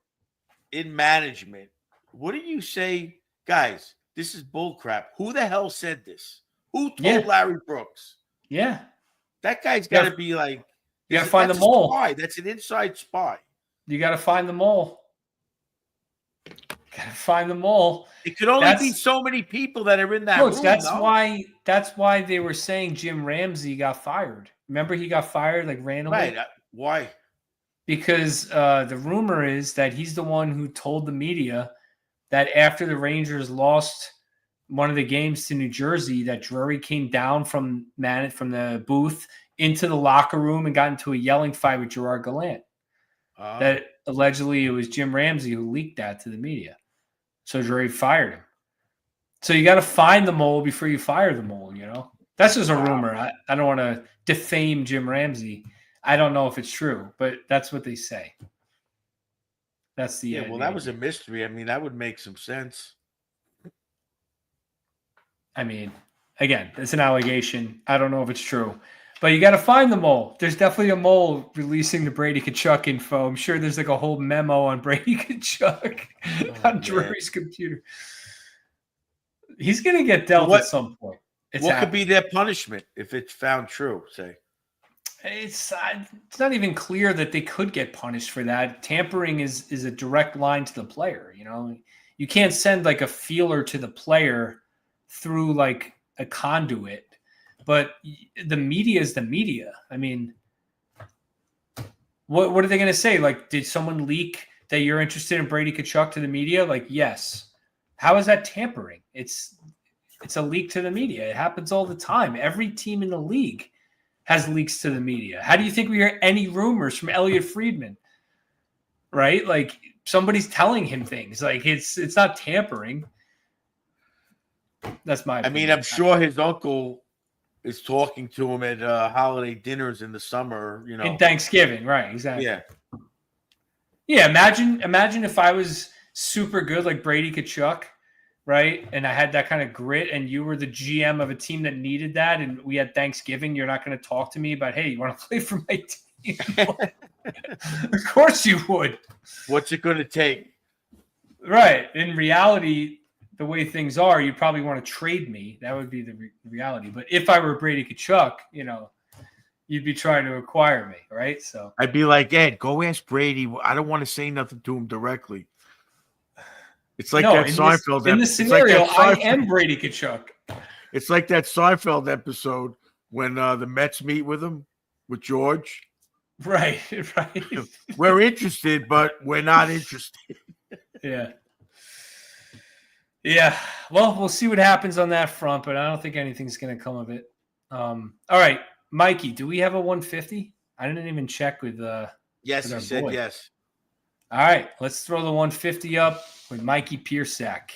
in management, what do you say, guys? This is bull crap. Who the hell said this? Who told Larry Brooks?
Yeah.
That guy's got to be like,
you got to find the mole.
Spy. That's an inside spy.
You got to find the mole. Got to find the mole.
It could only be so many people that are in that room.
That's why they were saying Jim Ramsey got fired. Remember, he got fired like randomly.
Right? Why?
Because the rumor is that he's the one who told the media that after the Rangers lost one of the games to New Jersey, that Drury came down from the booth into the locker room and got into a yelling fight with Gerard Gallant. That allegedly it was Jim Ramsey who leaked that to the media. So Drury fired him. So you got to find the mole before you fire the mole, That's just a rumor. I don't want to defame Jim Ramsey. I don't know if it's true, but that's what they say. That's the
well, that was a mystery. I mean, that would make some sense.
I mean, again, it's an allegation. I don't know if it's true, but you got to find the mole. There's definitely a mole releasing the Brady Tkachuk info. I'm sure there's like a whole memo on Brady Tkachuk on Drury's computer. He's going to get dealt at some point.
What could be their punishment if it's found true, say?
It's not even clear that they could get punished for that. Tampering is a direct line to the player. You can't send like a feeler to the player through like a conduit, but the media is the media. I mean, what are they going to say? Like, did someone leak that you're interested in Brady Tkachuk to the media? Like, yes. How is that tampering? It's a leak to the media. It happens all the time. Every team in the league has leaks to the media. How do you think we hear any rumors from Elliot Friedman? Right? Like, somebody's telling him things. Like, it's not tampering. That's my opinion.
I mean, I'm sure his uncle is talking to him at holiday dinners in the summer,
In Thanksgiving, right, exactly.
Yeah.
Yeah, imagine if I was super good like Brady Tkachuk, right? And I had that kind of grit and you were the GM of a team that needed that and we had Thanksgiving, you're not going to talk to me about, hey, you want to play for my team? Of course you would.
What's it going to take?
Right. In reality, the way things are, you probably want to trade me. That would be the reality. But if I were Brady Tkachuk, you'd be trying to acquire me, right? So
I'd be like, Ed, go ask Brady. I don't want to say nothing to him directly. It's like that Seinfeld.
In this scenario, I am Brady Tkachuk.
It's like that Seinfeld episode when the Mets meet with him, with George.
Right.
We're interested, but we're not interested.
Yeah. Yeah. Well, we'll see what happens on that front, but I don't think anything's going to come of it. All right. Mikey, do we have a 150? I didn't even check with
yes,
with
he said
boy.
Yes.
All right. Let's throw the 150 up with Mikey Piersack.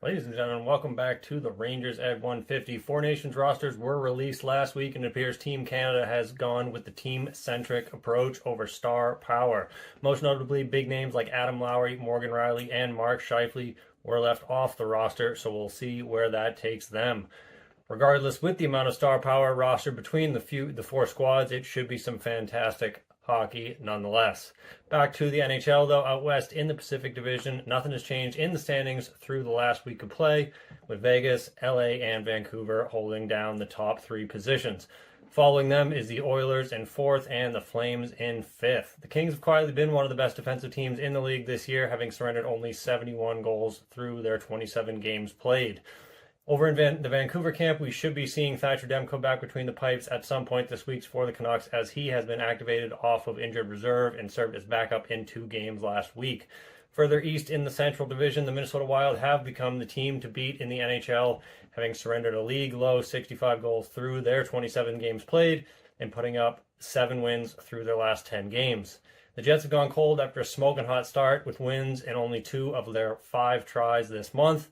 Ladies and gentlemen, welcome back to the Rangers at 150. Four Nations rosters were released last week, and it appears Team Canada has gone with the team-centric approach over star power. Most notably, big names like Adam Lowry, Morgan Riley, and Mark Scheifele were left off the roster, so we'll see where that takes them. Regardless, with the amount of star power roster between the four squads, it should be some fantastic hockey nonetheless. Back to the NHL, though, out west in the Pacific Division, nothing has changed in the standings through the last week of play, with Vegas, LA, and Vancouver holding down the top three positions. Following them is the Oilers in fourth and the Flames in fifth. The Kings have quietly been one of the best defensive teams in the league this year, having surrendered only 71 goals through their 27 games played. Over in the Vancouver camp, we should be seeing Thatcher Demko back between the pipes at some point this week for the Canucks, as he has been activated off of injured reserve and served as backup in 2 games last week. Further east in the Central Division, the Minnesota Wild have become the team to beat in the NHL, having surrendered a league-low 65 goals through their 27 games played and putting up 7 wins through their last 10 games. The Jets have gone cold after a smoking hot start with wins in only 2 of their 5 tries this month.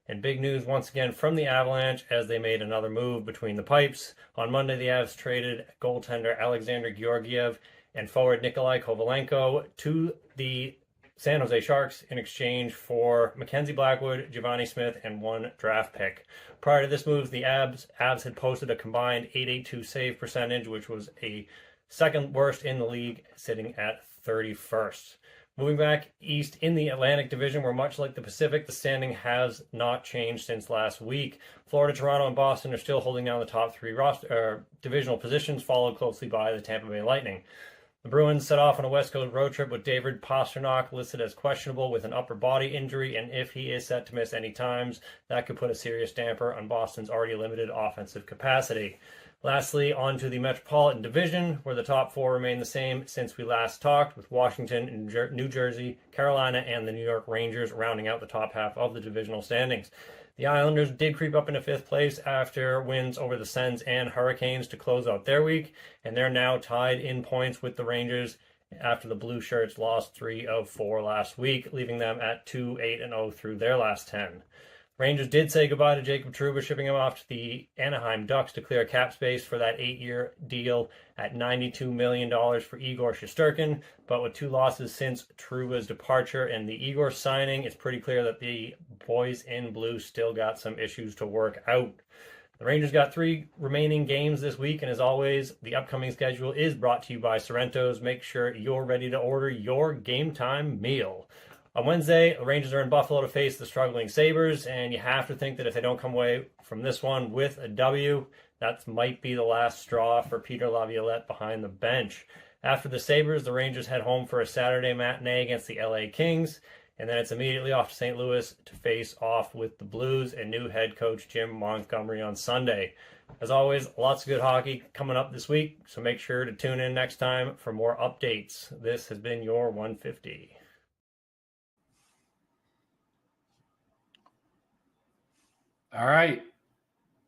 And big news once again from the Avalanche as they made another move between the pipes. On Monday, the Avs traded goaltender Alexander Georgiev and forward Nikolai Kovalenko to the San Jose Sharks in exchange for Mackenzie Blackwood, Giovanni Smith, and 1 draft pick. Prior to this move, the Avs had posted a combined .882 save percentage, which was a second worst in the league, sitting at 31st. Moving back east in the Atlantic Division, where much like the Pacific, the standing has not changed since last week. Florida, Toronto, and Boston are still holding down the top 3 divisional positions, followed closely by the Tampa Bay Lightning. The Bruins set off on a West Coast road trip with David Pastrnak listed as questionable with an upper body injury, and if he is set to miss any times, that could put a serious damper on Boston's already limited offensive capacity. Lastly, on to the Metropolitan Division, where the top 4 remain the same since we last talked, with Washington, New Jersey, Carolina, and the New York Rangers rounding out the top half of the divisional standings. The Islanders did creep up into 5th place after wins over the Sens and Hurricanes to close out their week, and they're now tied in points with the Rangers after the Blue Shirts lost 3 of 4 last week, leaving them at 2-8-0 through their last 10. Rangers did say goodbye to Jacob Trouba, shipping him off to the Anaheim Ducks to clear cap space for that 8-year deal at $92 million for Igor Shesterkin. But with 2 losses since Trouba's departure and the Igor signing, it's pretty clear that the boys in blue still got some issues to work out. The Rangers got 3 remaining games this week, and as always, the upcoming schedule is brought to you by Sorrento's. Make sure you're ready to order your game time meal. On Wednesday, the Rangers are in Buffalo to face the struggling Sabres, and you have to think that if they don't come away from this one with a W, that might be the last straw for Peter Laviolette behind the bench. After the Sabres, the Rangers head home for a Saturday matinee against the LA Kings, and then it's immediately off to St. Louis to face off with the Blues and new head coach Jim Montgomery on Sunday. As always, lots of good hockey coming up this week, so make sure to tune in next time for more updates. This has been your 150.
All right,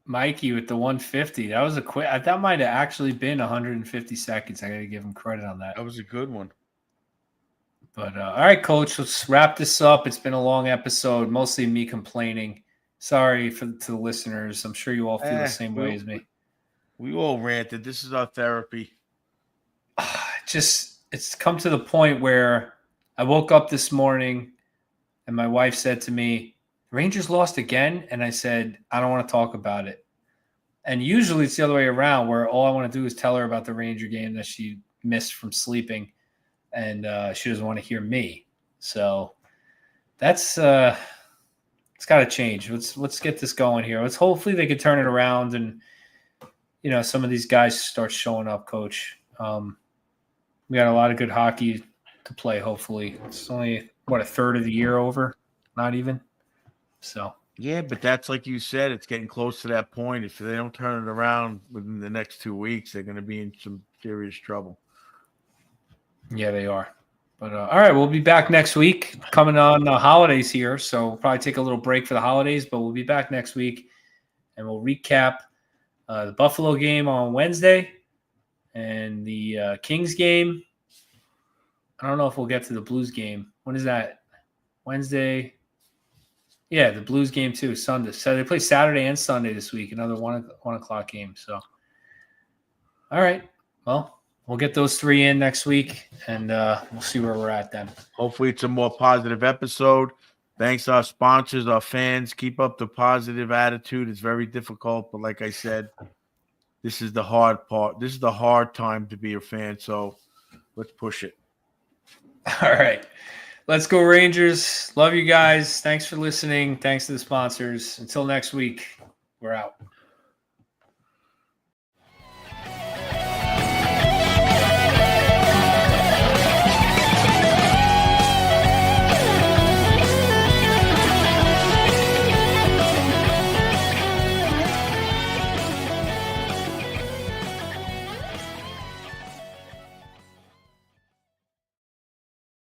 Mikey with the 150. That was a quick. That might have actually been 150 seconds. I got to give him credit on that.
That was a good one.
But all right, Coach, let's wrap this up. It's been a long episode, mostly me complaining. Sorry to the listeners. I'm sure you all feel the same way as me.
We all ranted. This is our therapy.
It's come to the point where I woke up this morning and my wife said to me, Rangers lost again. And I said, I don't want to talk about it. And usually it's the other way around, where all I want to do is tell her about the Ranger game that she missed from sleeping. And she doesn't want to hear me. So that's it's got to change. Let's get this going here. Hopefully they can turn it around and, some of these guys start showing up, Coach. We got a lot of good hockey to play, hopefully. It's only, a third of the year over? Not even. So
yeah, but that's like you said, it's getting close to that point. If they don't turn it around within the next 2 weeks, they're going to be in some serious trouble.
Yeah, they are. But all right, we'll be back next week. Coming on the holidays here, so we'll probably take a little break for the holidays, but we'll be back next week, and we'll recap the Buffalo game on Wednesday and the Kings game. I don't know if we'll get to the Blues game. When is that? Wednesday. Yeah, the Blues game too, Sunday. So they play Saturday and Sunday this week, another 1 o'clock game. So, all right. Well, we'll get those 3 in next week, and we'll see where we're at then.
Hopefully it's a more positive episode. Thanks to our sponsors, our fans. Keep up the positive attitude. It's very difficult, but like I said, this is the hard part. This is the hard time to be a fan, so let's push it.
All right. Let's go Rangers. Love you guys. Thanks for listening. Thanks to the sponsors. Until next week, we're out.